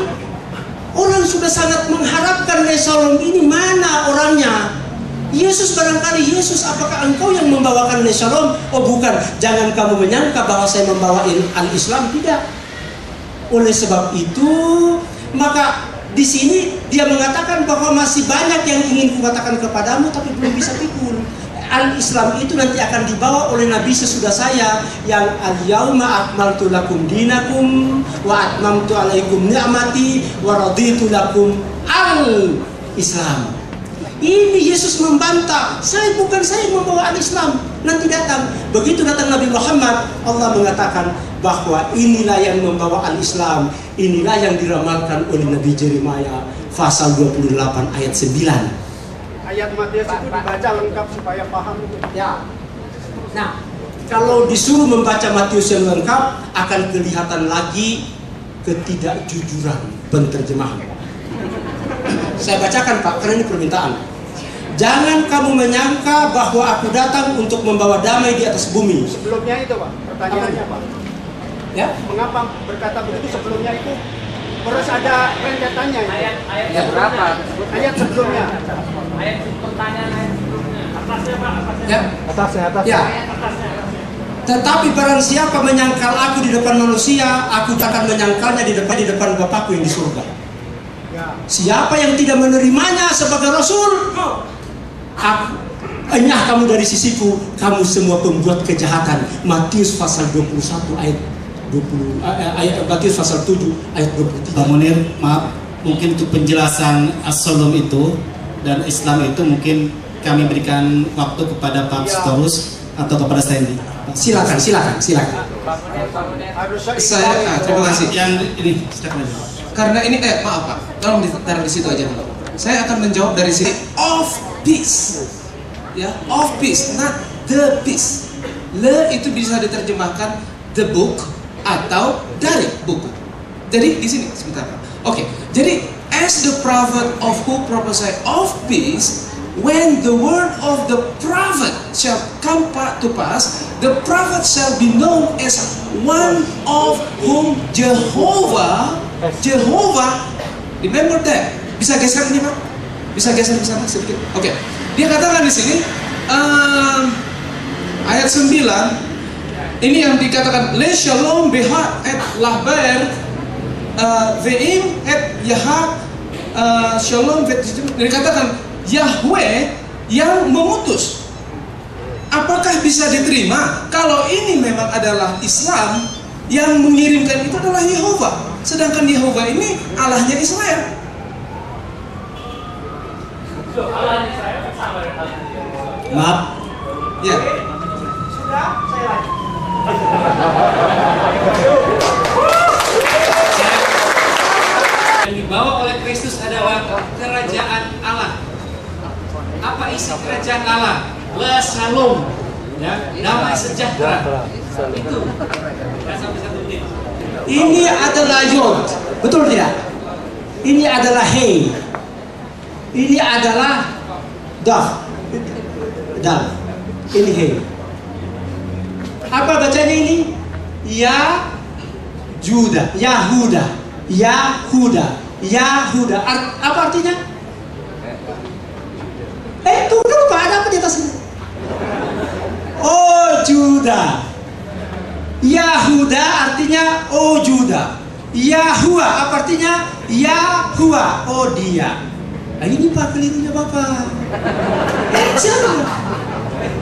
orang sudah sangat mengharapkan Le Shalom ini, mana orangnya? Yesus barangkali, Yesus apakah engkau yang membawakan Le Shalom? Oh bukan, jangan kamu menyangka bahwa saya membawa al-Islam, tidak. Oleh sebab itu, maka di sini dia mengatakan bahwa masih banyak yang ingin kukatakan kepadamu tapi belum bisa pikul. Al-Islam itu nanti akan dibawa oleh Nabi sesudah saya, yang al-yauma akmaltu lakum dinakum wa atmamtu alaikum ni'mati wa raditu lakum al-Islam. Ini Yesus membantah, saya membawa al-Islam. Nanti datang, begitu datang Nabi Muhammad, Allah mengatakan bahwa inilah yang membawa al-Islam. Inilah yang diramalkan oleh Nabi Yeremia pasal 28 ayat 9. Ayat Matius itu dibaca lengkap supaya paham. Ya. Nah, kalau disuruh membaca Matius yang lengkap, akan kelihatan lagi ketidakjujuran penterjemahan. Saya bacakan Pak, karena ini permintaan. Jangan kamu menyangka bahwa aku datang untuk membawa damai di atas bumi. Sebelumnya itu Pak, pertanyaannya Pak. Ya? Mengapa berkata begitu sebelumnya itu? Terus ada rentetannya. Ayat berapa? Ayat sebelumnya. Ayat pertanyaan ayat sebelumnya. Atasnya Pak, atasnya. Ya. Atasnya. Ya. Atasnya. Tetapi barang siapa menyangkal aku di depan manusia, aku akan menyangkalnya di depan Bapakku yang di surga. Ya. Siapa yang tidak menerimanya sebagai Rasul, enyah kamu dari sisiku, kamu semua pembuat kejahatan. Matius pasal 21 ayat 20, Matius pasal 7 ayat 23. Pak Munir, maaf, mungkin untuk penjelasan As-Shalom itu dan Islam itu mungkin kami berikan waktu kepada Pak Sitorus atau kepada Stanley. Silakan. Harusnya Terima kasih. Yang ini silakan aja. Karena ini maaf Pak, tolong ditaruh di situ aja. Saya akan menjawab dari sini of peace. Ya, of peace, not the peace. Le itu bisa diterjemahkan the book atau dari buku. Jadi di sini sebentar Pak. Oke. Jadi as the prophet of who prophesy of peace, when the word of the prophet shall come to pass, the prophet shall be known as one of whom Jehovah, remember that. Bisa geser ini Pak? Bisa geser ke sana sedikit. Oke. Dia katakan di sini ayat 9, ini yang dikatakan Le Shalom beha et lahber ve'im et yahak Shalom vet, dikatakan Yahweh yang memutus. Apakah bisa diterima kalau ini memang adalah Islam, yang mengirimkan itu adalah Yehova, sedangkan Yehova ini Allahnya Israel? Maaf. Ya. Sudah, saya lanjut. Yang dibawa oleh Kristus adalah kerajaan Allah. Apa isi kerajaan Allah? Le Shalom, ya, damai sejahtera. Itu. Nggak sampai 1 menit. Ini adalah Yod, betul tidak? Ini adalah Hei. Ini adalah Daf. Ini Hei. Apa bacanya ini? Yahuda. Apa artinya? Tunggu Pak, ada apa di atasnya? Oh Juda. Yahuda artinya oh Juda. Yahua apa artinya? Yahua, oh dia. Nah, ini Pak kelirunya Bapak. Siapa?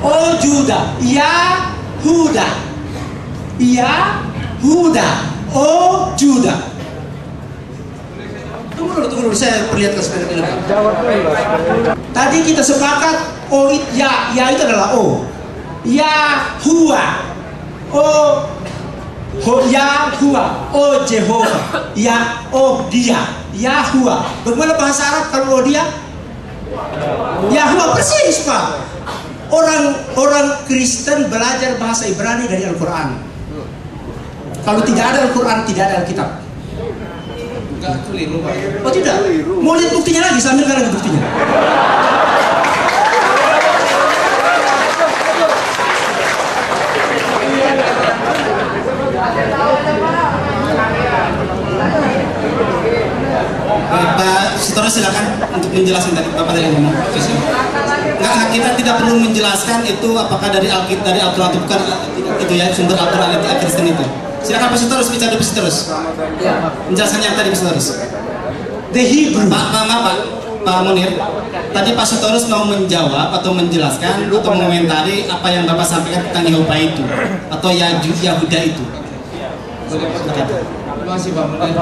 Oh Juda. Yahuda. Oh Juda. Tunggu dulu, saya perlihatkan sekali lagi. Tadi kita sepakat ya itu adalah O. Yahua. Oh Yahuwah, oh Jehovah, ya, oh dia, Yahuwah. Bagaimana bahasa Arab kalau oh dia? Yahuwah, persis Pak. Orang Kristen belajar bahasa Ibrani dari Al-Quran. Kalau tidak ada Al-Quran, tidak ada Alkitab. Enggak, keliru Pak. Oh tidak? Mau lihat buktinya lagi, sambil kalian buktinya. Pak Sutoro silakan untuk menjelaskan tadi Bapak tadi ngomong. Nggak, kita tidak perlu menjelaskan itu apakah dari Alkitab, dari Al-Quran atau bukan itu ya sumber Al-Quran Kristen itu. Silakan Pak Sutoro bicara terus. Menjelaskan yang tadi Pak Sutoro. The Hebrew. Pak Munir, tadi Pak Sutorus mau menjawab atau menjelaskan atau mengomentari apa yang Bapak sampaikan tentang Yehova itu atau Yahuda itu. Terima kasih Pak Munir.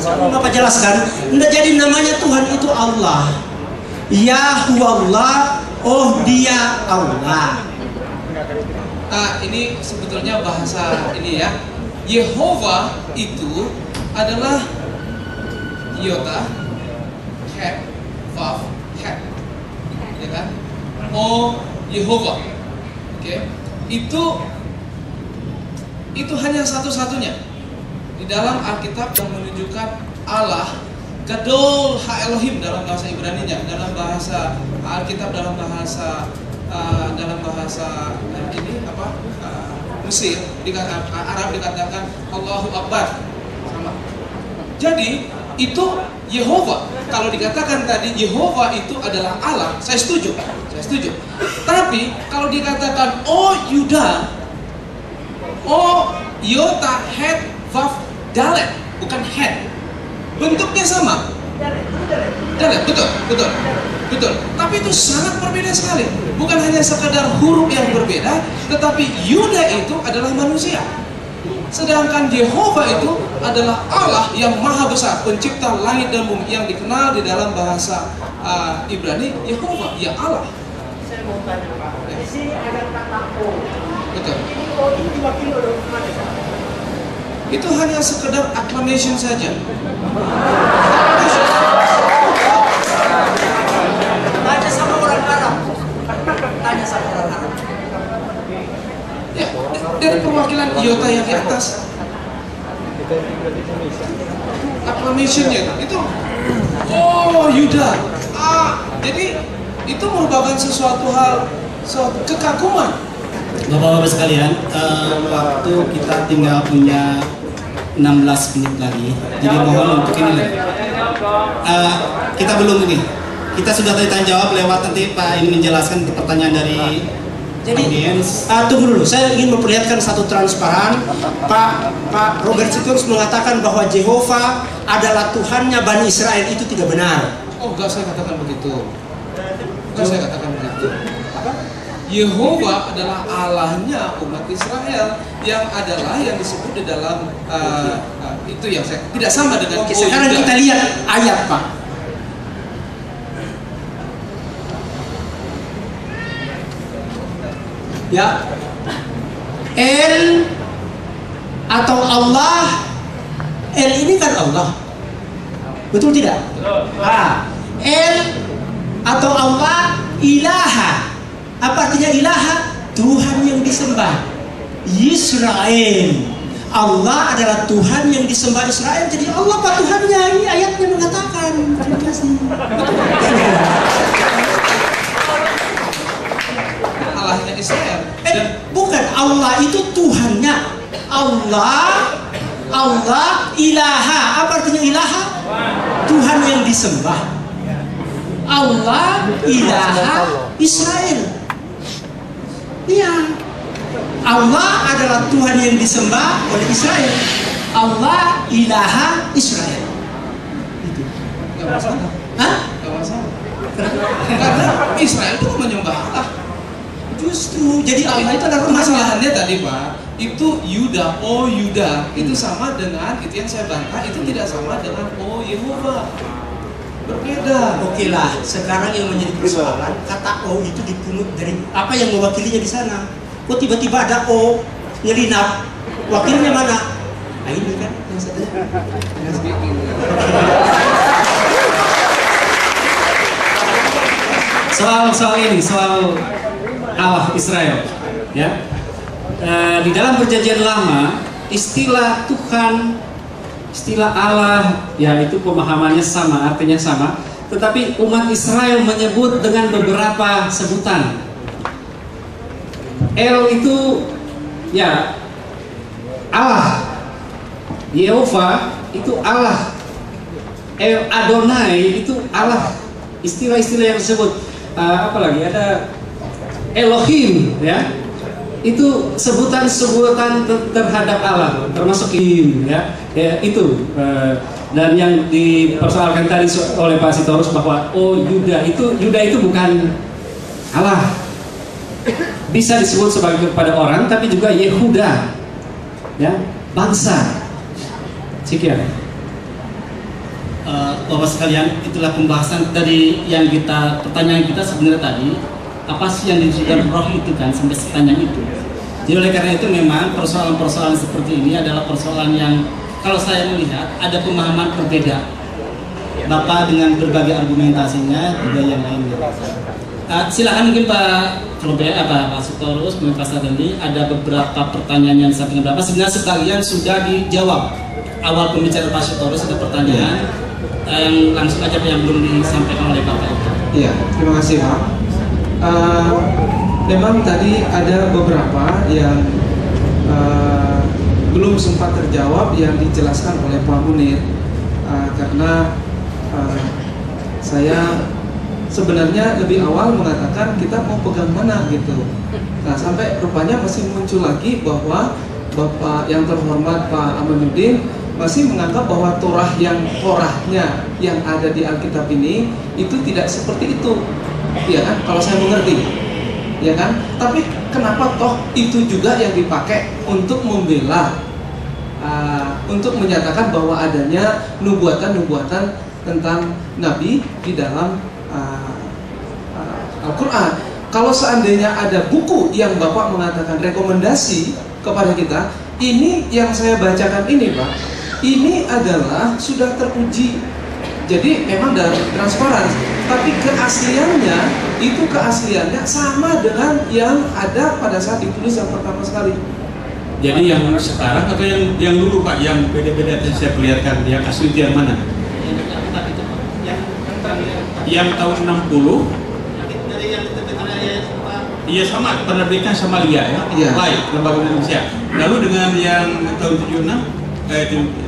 Bapak jelaskan, jadi namanya Tuhan itu Allah. Yahuwah, oh dia Allah. Nah, ini sebetulnya bahasa ini ya. Yehova itu adalah Yota, Het, Vav, Het, ya kan? Oh Yehova, oke? Itu hanya satu-satunya di dalam Alkitab yang menunjukkan Allah Gadol Ha-Elohim dalam bahasa Ibrani-nya, dalam bahasa Alkitab, dalam bahasa ini apa? Mesir, Arab dikatakan Allahu Akbar, sama. Jadi itu Yehova. Kalau dikatakan tadi Yehova itu adalah Allah, saya setuju. Tapi kalau dikatakan Oh Yuda, Oh Yota, Het, Vav, Dalet, bukan Het, bentuknya sama. Dalet, betul. Tapi itu sangat berbeda sekali. Bukan hanya sekadar huruf yang berbeda, tetapi Yuda itu adalah manusia. Sedangkan Yehova itu adalah Allah yang maha besar, pencipta langit dan bumi, yang dikenal di dalam bahasa Ibrani Yehova, ya Allah. Saya mau tanya Pak, di sini ada kata O. Betul. Ini O itu diwakili oleh mana Pak? Itu hanya sekedar acclamation saja. Tanya sama orang Arab. Ya, dari perwakilan iota yang di atas. Acclamationnya itu, oh Yuda. Jadi itu merupakan sesuatu hal, suatu kekaguman. Bapak-bapak sekalian, waktu kita tinggal punya 16 menit lagi, jadi mohon untuk ini kita belum ini. Kita sudah tanya jawab lewat nanti Pak ini menjelaskan pertanyaan dari audiens. Tunggu dulu, saya ingin memperlihatkan satu transparan. Pak Robert Sitorus mengatakan bahwa Jehovah adalah Tuhannya Bani Israel, itu tidak benar. Oh enggak, saya katakan begitu. Yehova adalah Allahnya umat Israel, yang adalah yang disebut di dalam itu yang saya tidak sama dengan. Oke, sekarang kita lihat ayat Pak. Ya, El atau Allah, El ini kan Allah, betul tidak? El atau Allah, ilaha. Apa artinya ilaha? Tuhan yang disembah. Yisrael, Allah adalah Tuhan yang disembah Israel. Jadi Allah Pak Tuhannya, ini ayatnya mengatakan. Terima kasih. Allahnya Israel. Bukan, Allah itu Tuhannya. Allah ilaha. Apa artinya ilaha? Tuhan yang disembah. Allah ilaha Israel. Iya, Allah adalah Tuhan yang disembah oleh Israel. Allah ilaha Israel. Itu. Gak masalah. Hah? Gak masalah. Karena Israel itu menyembah Allah. Justru, jadi Allah itu adalah Masalahnya tadi Pak, itu Yuda, oh Yuda, itu sama dengan, itu yang saya bantah, itu tidak sama dengan oh Yehova. Berbeda. Oke lah, sekarang yang menjadi persoalan kata O itu dipungut dari apa yang mewakilinya di sana. Kok tiba-tiba ada O nyelinap, wakilnya mana? Nah ini kan yang saya soal Allah Israel, ya. Di dalam Perjanjian Lama, istilah Tuhan, istilah Allah, ya itu pemahamannya sama, artinya sama. Tetapi umat Israel menyebut dengan beberapa sebutan. El itu ya Allah, Yehova itu Allah, El Adonai itu Allah. Istilah-istilah yang disebut apalagi ada Elohim, ya itu sebutan-sebutan terhadap Allah, termasuk Im, ya itu dan yang dipersoalkan tadi oleh Pak Sitorus bahwa Yuda itu bukan Allah, bisa disebut sebagai kepada orang, tapi juga Yehuda, ya bangsa. Sekian. Bapak sekalian, itulah pembahasan dari yang pertanyaan kita sebenarnya tadi, apa sih yang dimaksudkan roh itu kan, sampai pertanyaan itu. Jadi oleh karena itu memang persoalan-persoalan seperti ini adalah persoalan yang kalau saya melihat ada pemahaman berbeda. Bapak dengan berbagai argumentasinya juga yang lainnya. Silakan mungkin Pak Pak Sitorus, Pak Sadeli, ada beberapa pertanyaan yang sampai berapa sebenarnya sekalian sudah dijawab. Awal pembicaraan Pak Sitorus ada pertanyaan yang langsung aja yang belum disampaikan oleh Bapak itu. Iya, terima kasih Pak. Memang tadi ada beberapa yang belum sempat terjawab yang dijelaskan oleh Pak Munir, karena saya sebenarnya lebih awal mengatakan kita mau pegang mana gitu. Nah sampai rupanya masih muncul lagi bahwa Bapak yang terhormat Pak Amanuddin masih menganggap bahwa Torahnya yang ada di Alkitab ini itu tidak seperti itu, ya kan? Kalau saya mengerti, ya kan? Tapi kenapa toh itu juga yang dipakai untuk membela, untuk menyatakan bahwa adanya nubuatan-nubuatan tentang Nabi di dalam Al-Quran? Kalau seandainya ada buku yang Bapak mengatakan rekomendasi kepada kita, ini yang saya bacakan ini Pak, ini adalah sudah teruji. Jadi memang dari transparan, tapi keasliannya itu sama dengan yang ada pada saat ditulis yang pertama sekali. Jadi yang sekarang atau yang dulu Pak, yang beda-beda saya perlihatkan, yang asli yang mana? Yang tahun 60. Iya sama, penerbitkan sama LIA ya, baik Lembaga Indonesia. Lalu dengan yang tahun 76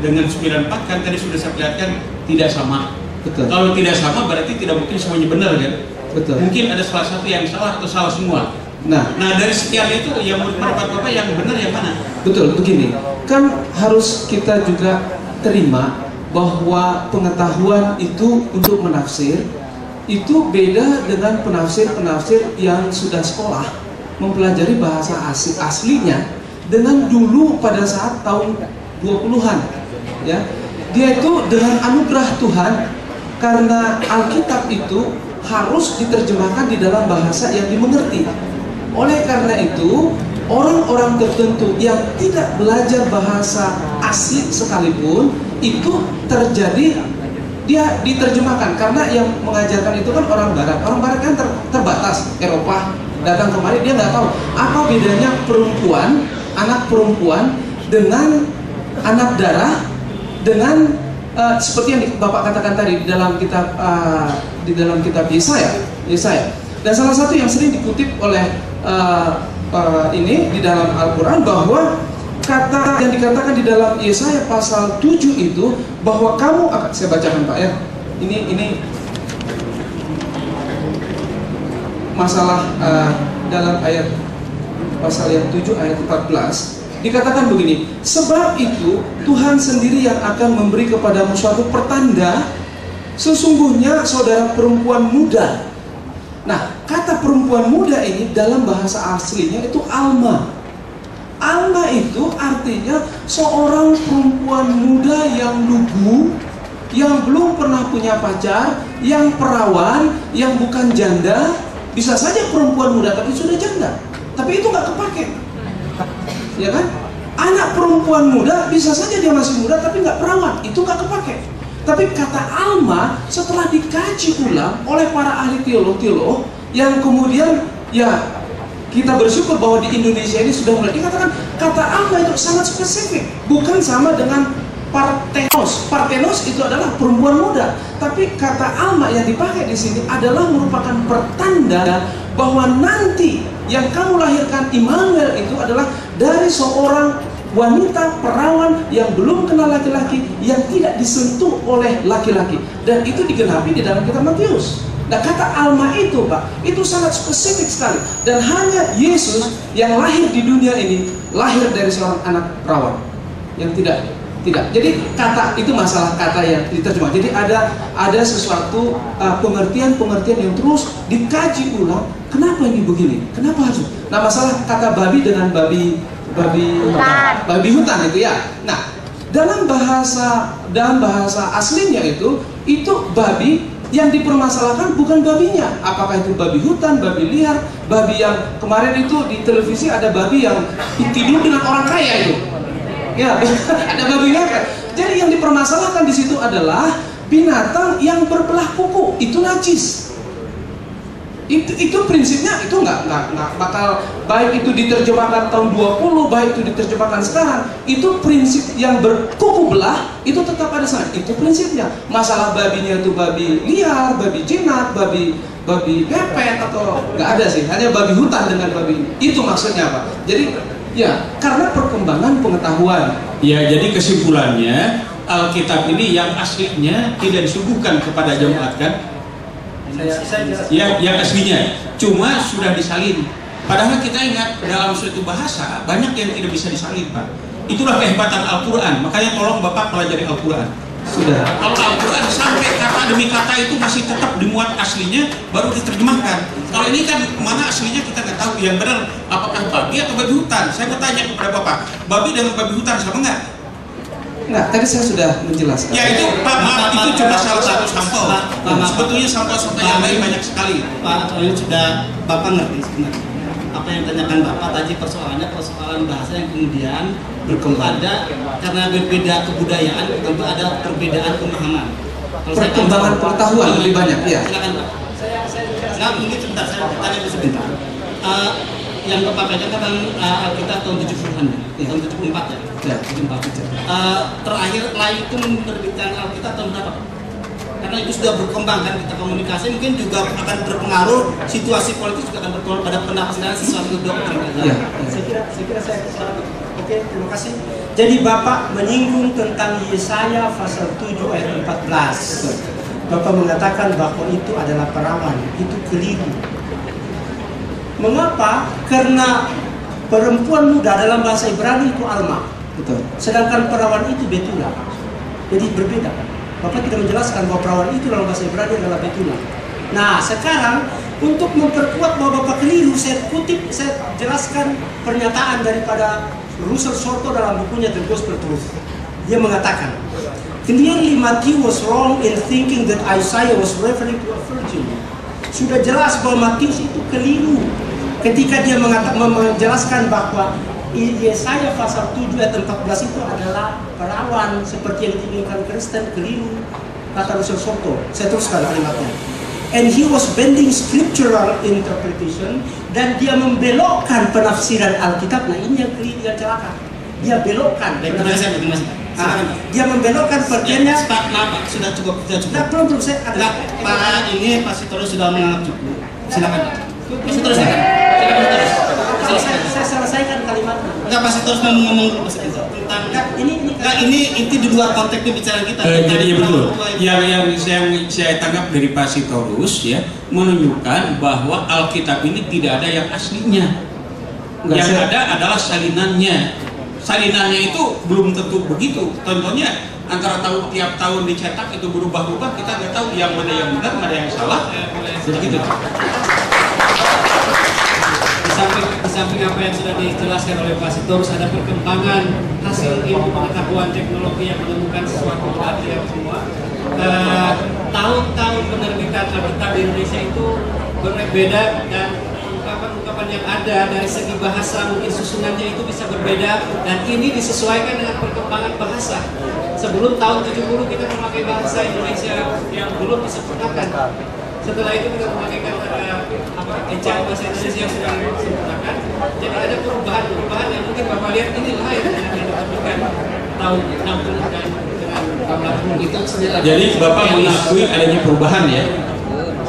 dengan 94 kan tadi sudah saya perlihatkan tidak sama. Betul. Kalau tidak sama berarti tidak mungkin semuanya benar kan? Betul. Mungkin ada salah satu yang salah atau salah semua. Nah dari sekian itu yang menurut Bapak yang benar yang mana? Betul, begini, kan harus kita juga terima bahwa pengetahuan itu untuk menafsir itu beda dengan penafsir-penafsir yang sudah sekolah mempelajari bahasa aslinya dengan dulu pada saat tahun 20-an, ya. Dia itu dengan anugerah Tuhan, karena Alkitab itu harus diterjemahkan di dalam bahasa yang dimengerti. Oleh karena itu, orang-orang tertentu yang tidak belajar bahasa asli sekalipun itu terjadi, dia diterjemahkan, karena yang mengajarkan itu kan orang barat. Orang barat kan terbatas, Eropa datang kemari, dia nggak tahu apa bedanya perempuan, anak perempuan dengan anak darah, dengan seperti yang Bapak katakan tadi di dalam kitab Yesaya. Dan salah satu yang sering dikutip oleh ini di dalam Al-Quran, bahwa kata yang dikatakan di dalam Yesaya pasal 7 itu, bahwa kamu akan, saya bacakan Pak ya, ini masalah dalam ayat pasal yang 7 ayat 14 dikatakan begini, sebab itu Tuhan sendiri yang akan memberi kepadamu suatu pertanda, sesungguhnya saudara perempuan muda. Nah, kata perempuan muda ini dalam bahasa aslinya itu Alma. Alma itu artinya seorang perempuan muda yang lugu, yang belum pernah punya pacar, yang perawan, yang bukan janda, bisa saja perempuan muda tapi sudah janda, tapi itu nggak kepake, ya kan? Anak perempuan muda bisa saja dia masih muda tapi nggak perawan, itu nggak kepake. Tapi kata alma setelah dikaji ulang oleh para ahli teolog yang kemudian ya kita bersyukur bahwa di Indonesia ini sudah mulai dikatakan kata alma itu sangat spesifik, bukan sama dengan parthenos. Parthenos itu adalah perempuan muda, tapi kata alma yang dipakai di sini adalah merupakan pertanda bahwa nanti yang kamu lahirkan Immanuel itu adalah dari seorang wanita perawan yang belum kenal laki-laki, yang tidak disentuh oleh laki-laki, dan itu digenapi di dalam kitab Matius. Nah, kata alma itu, Pak, itu sangat spesifik sekali, dan hanya Yesus yang lahir di dunia ini lahir dari seorang anak perawan yang tidak. Jadi kata itu masalah kata yang diterjemah. Jadi ada sesuatu pengertian yang terus dikaji ulang. Kenapa ini begini? Kenapa harus? Nah, masalah kata babi dengan babi hutan itu ya. Nah, dalam bahasa aslinya itu babi yang dipermasalahkan bukan babinya. Apakah itu babi hutan, babi liar, babi yang kemarin itu di televisi ada babi yang tidur dengan orang kaya itu. Ya, ada babi liar. Jadi yang dipermasalahkan di situ adalah binatang yang berbelah kuku, itu najis. Itu prinsipnya itu nggak bakal, baik itu diterjemahkan tahun 20, baik itu diterjemahkan sekarang, itu prinsip yang berkuku belah itu tetap ada sana. Itu prinsipnya. Masalah babinya itu babi liar, babi jinak, babi pepet atau nggak ada sih, hanya babi hutan dengan babi. Itu maksudnya Pak. Jadi ya karena perkembangan pengetahuan. Ya, jadi kesimpulannya Alkitab ini yang aslinya tidak disuguhkan kepada jemaat kan? Yang aslinya cuma sudah disalin. Padahal kita ingat dalam suatu bahasa banyak yang tidak bisa disalin, Pak. Itulah kehebatan Al-Quran. Makanya tolong Bapak pelajari Al-Quran. Sudah. Kalau Al-Quran sampai kata demi kata itu masih tetap dimuat aslinya, baru diterjemahkan. Kalau ini kan mana aslinya kita nggak tahu. Yang benar apakah babi atau babi hutan? Saya mau tanya kepada Bapak, babi dengan babi hutan sama nggak? Enggak, tadi saya sudah menjelaskan. Ya itu Pak, maaf, itu cuma salah satu sampel. Sebetulnya sampel-sampel yang lain banyak sekali. Pak, ini sudah Bapak ngerti sebenarnya. Apa yang ditanyakan Bapak tadi persoalannya persoalan bahasa yang kemudian berkembang karena berbeda kebudayaan, tentu ada perbedaan pemahaman. Perkembangan pengetahuan lebih banyak, ya. Silakan Pak. Nah, mungkin sebentar saya tanya sebentar. Yang Bapak baca tentang Alkitab tahun 70-an ya, tahun 74 ya. Ya, 74. Terakhir Lai itu menerbitkan Alkitab tahun berapa? Karena itu sudah berkembang kan, kita komunikasi mungkin juga akan berpengaruh, situasi politik juga akan berpengaruh pada penafsiran sesuatu doktrin. Ya. Saya kira saya kesalahan. Oke, terima kasih. Jadi Bapak menyinggung tentang Yesaya pasal 7 ayat 14. Bapak mengatakan bahwa itu adalah perawan, itu keliru. Mengapa? Karena perempuan muda dalam bahasa Ibrani itu alma. Betul. Sedangkan perawan itu betula. Jadi berbeda. Bapak tidak menjelaskan bahwa perawan itu dalam bahasa Ibrani adalah betula. Nah, sekarang untuk memperkuat bahwa Bapak keliru, saya jelaskan pernyataan daripada Russell Shorto dalam bukunya The Gospel Truth. Dia mengatakan, clearly Matthew was wrong in thinking that Isaiah was referring to a virgin. Sudah jelas bahwa Matius itu keliru ketika dia menjelaskan bahwa Yesaya pasal 7 ayat 14 itu adalah perawan seperti yang diinginkan Kristen. Keliru, kata Russell Shorto. Saya teruskan kalimatnya. And he was bending scriptural interpretation, dan dia membelokkan penafsiran Alkitab. Nah, ini yang keliru, yang celaka. Dia belokkan. Dia membelokkan pengertiannya. Pak, sudah cukup. Nah, belum saya ada. Pak, ini pasti terus sudah menganggap cukup. Silakan. Pasti terus silakan. Saya selesaikan kalimatnya. Enggak, pasti terus ngomong tentang ini inti di luar konteks pembicaraan kita. Jadi betul. Yang saya tangkap dari Pak Sitorus ya, menunjukkan bahwa Alkitab ini tidak ada yang aslinya. Yang ada adalah salinannya. Salinannya itu belum tentu begitu. Contohnya antara tiap tahun dicetak itu berubah-ubah, kita nggak tahu yang mana yang benar, mana yang salah. Jadi gitu. Di samping apa yang sudah dijelaskan oleh Pak Sitorus, ada perkembangan hasil ilmu pengetahuan teknologi yang menemukan sesuatu hal yang semua. tahun-tahun penerbitan Alkitab di Indonesia itu berbeda, dan ungkapan-ungkapan yang ada dari segi bahasa mungkin susunannya itu bisa berbeda, dan ini disesuaikan dengan perkembangan bahasa. Sebelum tahun 70 kita memakai bahasa Indonesia yang belum disempurnakan. Setelah itu kita memakai kata ejaan bahasa Indonesia yang sudah disempurnakan. Jadi ada perubahan yang mungkin Bapak lihat ini lain dengan yang ditemukan tahun 60 dan dengan tahun 80 itu. Jadi Bapak mengakui adanya perubahan ya?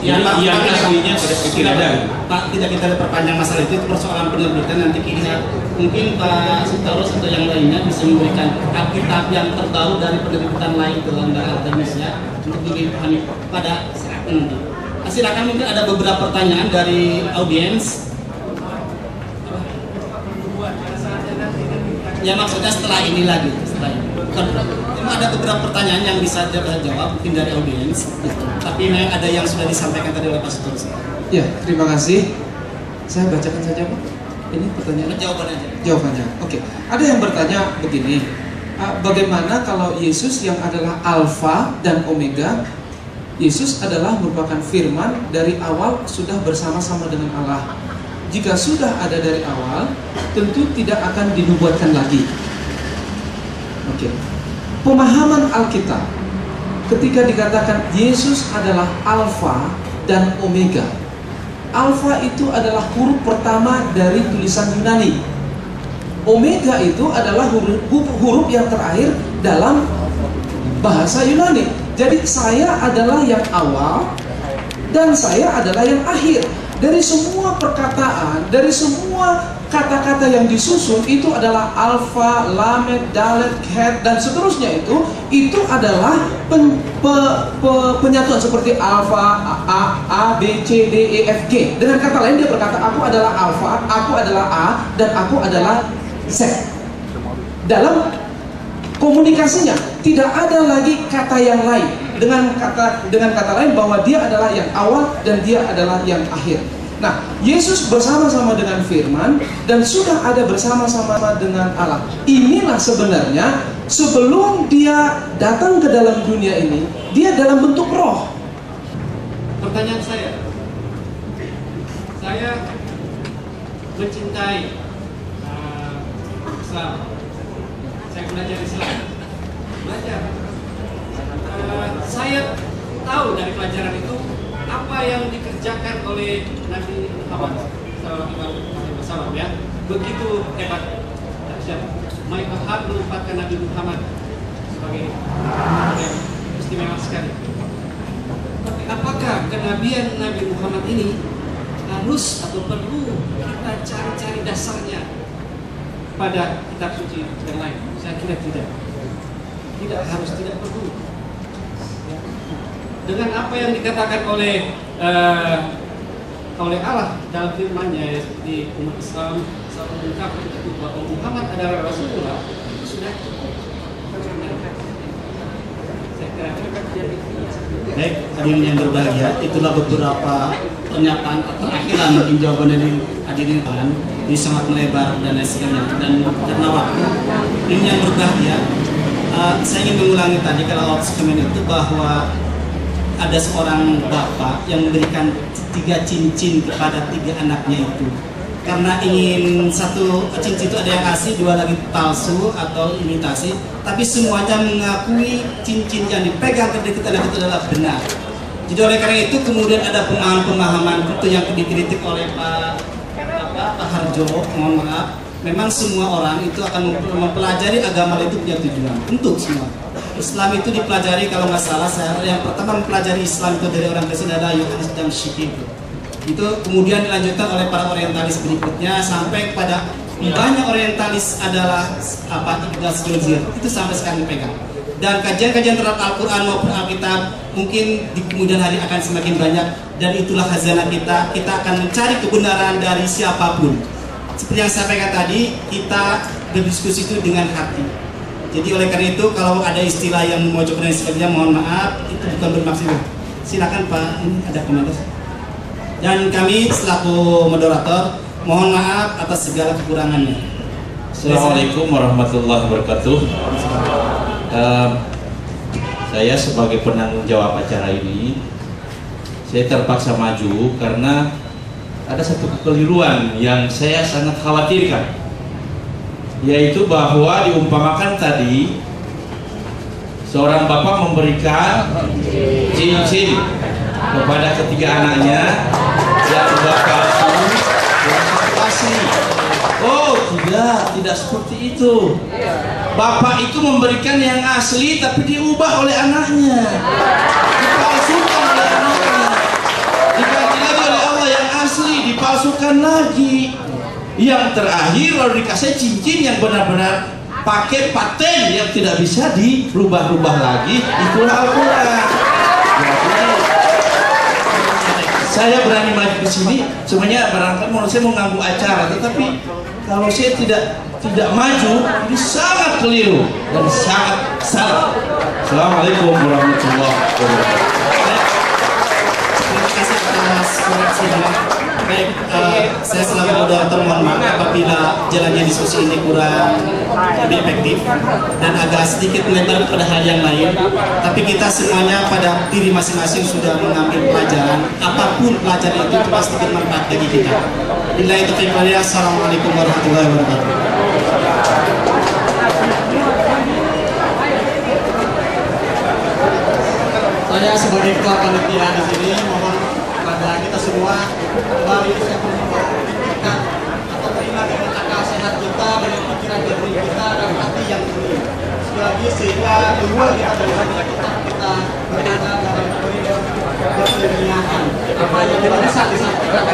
Yang aslinya tidak ada. Pak, tidak kita perpanjang masalah itu persoalan penerbitan. Nanti kita mungkin Pak Sitorus atau yang lainnya bisa memberikan Alkitab yang terbaru dari penerbitan lain ke lembaga Artemisia untuk dipahami pada saat ini. Silakan, mungkin ada beberapa pertanyaan dari audiens. Ya maksudnya setelah ini lagi, setelah ini. Ada beberapa pertanyaan yang bisa jawab mungkin dari audiens, tapi memang ada yang sudah disampaikan tadi oleh Pak Sitorus. Ya, terima kasih. Saya bacakan saja, Pak. Ini pertanyaan. Jawabannya aja. Jawabannya. Oke. Ada yang bertanya begini. Bagaimana kalau Yesus yang adalah Alfa dan Omega? Yesus adalah merupakan firman dari awal sudah bersama-sama dengan Allah. Jika sudah ada dari awal, tentu tidak akan dinubuatkan lagi. Oke. Pemahaman Alkitab ketika dikatakan Yesus adalah Alfa dan Omega. Alfa itu adalah huruf pertama dari tulisan Yunani. Omega itu adalah huruf yang terakhir dalam bahasa Yunani. Jadi saya adalah yang awal dan saya adalah yang akhir. Dari semua perkataan, dari semua kata-kata yang disusun itu adalah alfa, lamed, dalet, het dan seterusnya itu adalah penyatuan seperti alfa, A, B, C, D, E, F, G. Dengan kata lain dia berkata aku adalah alfa, aku adalah A dan aku adalah Z. Dalam komunikasinya tidak ada lagi kata yang lain. Dengan kata lain bahwa dia adalah yang awal dan dia adalah yang akhir. Nah, Yesus bersama-sama dengan firman dan sudah ada bersama-sama dengan Allah. Inilah sebenarnya sebelum dia datang ke dalam dunia ini, dia dalam bentuk roh. Pertanyaan saya mencintai Islam. Saya belajar Islam. Saya tahu dari pelajaran itu apa yang dikerjakan oleh Nabi Muhammad SAW, ya, begitu hebat. Michael Hart menempatkan Nabi Muhammad sebagai yang istimewa sekali. Tapi apakah kenabian Nabi Muhammad ini harus atau perlu kita cari-cari dasarnya pada kitab suci yang lain? Saya kira tidak. Tidak harus, tidak perlu. Dengan apa yang dikatakan oleh Allah dalam firman-Nya, seperti umat Islam selalu mengungkapkan itu bahwa Muhammad adalah Rasulullah, sudah cukup. Baik, hadirin yang berbahagia, itulah beberapa pernyataan terakhiran mungkin jawaban dari hadirin kalian. Ini sangat melebar dan lain sebagainya, dan karena waktu. Hadirin yang berbahagia, saya ingin mengulangi tadi kalau semen itu bahwa ada seorang bapak yang memberikan 3 cincin kepada 3 anaknya itu karena ingin satu cincin itu ada yang asli, 2 lagi palsu atau imitasi, tapi semuanya mengakui cincin yang dipegang ketika itu adalah benar. Jadi oleh karena itu kemudian ada pemahaman itu yang dikritik oleh Pak Harjo, mohon maaf. Memang semua orang itu akan mempelajari agama itu punya tujuan untuk semua. Islam itu dipelajari, kalau nggak salah saya yang pertama mempelajari Islam itu dari orang Kristen adalah Yohanes Damsyik itu kemudian dilanjutkan oleh para orientalis berikutnya sampai kepada banyak orientalis adalah Ignaz Jozier, itu sampai sekarang dipegang. Dan kajian-kajian terhadap Al-Quran maupun Alkitab mungkin di kemudian hari akan semakin banyak, dan itulah khazanah kita. Kita akan mencari kebenaran dari siapapun. Seperti yang saya sampaikan tadi, kita berdiskusi itu dengan hati. Jadi oleh karena itu kalau ada istilah yang memojokkan dan sebagainya, mohon maaf, itu bukan bermaksud. Silakan Pak, ini ada komentar. Dan kami selaku moderator, mohon maaf atas segala kekurangannya. Assalamualaikum warahmatullahi wabarakatuh. saya sebagai penanggung jawab acara ini, saya terpaksa maju karena ada satu kekeliruan yang saya sangat khawatirkan, yaitu bahwa diumpamakan tadi seorang bapak memberikan cincin kepada ketiga anaknya yang sudah palsu dan asli. Oh tidak seperti itu. Bapak itu memberikan yang asli tapi diubah oleh anaknya, dipalsukan oleh anaknya, diganti lagi oleh Allah yang asli, dipalsukan lagi. Yang terakhir lalu dikasih cincin yang benar-benar pakai paten yang tidak bisa dirubah-rubah lagi. Itulah Al-Quran. Saya berani maju di sini, sebenarnya barangkali menurut saya mau ganggu acara, tetapi kalau saya tidak maju, ini sangat keliru dan sangat salah. Assalamualaikum warahmatullahi wabarakatuh. Terima kasih atas koreksinya. Baik, saya selaku moderator mohon maaf apabila jalannya diskusi ini kurang lebih efektif dan agak sedikit melebar pada hal yang lain. Tapi kita semuanya pada diri masing-masing sudah mengambil pelajaran. Apapun pelajaran itu pasti bermanfaat bagi kita. Billahi taufiq wal hidayah. Assalamualaikum warahmatullahi wabarakatuh. Saya sebagai ketua panitia di sini mohon pada kita semua kembali kita atau terima dengan akal sehat kita, dengan pikiran jernih kita dan hati yang jernih. Sekali lagi sehingga keluar kita dari hati kita berada dalam koridor keduniaan. Apa yang tidak bisa disampaikan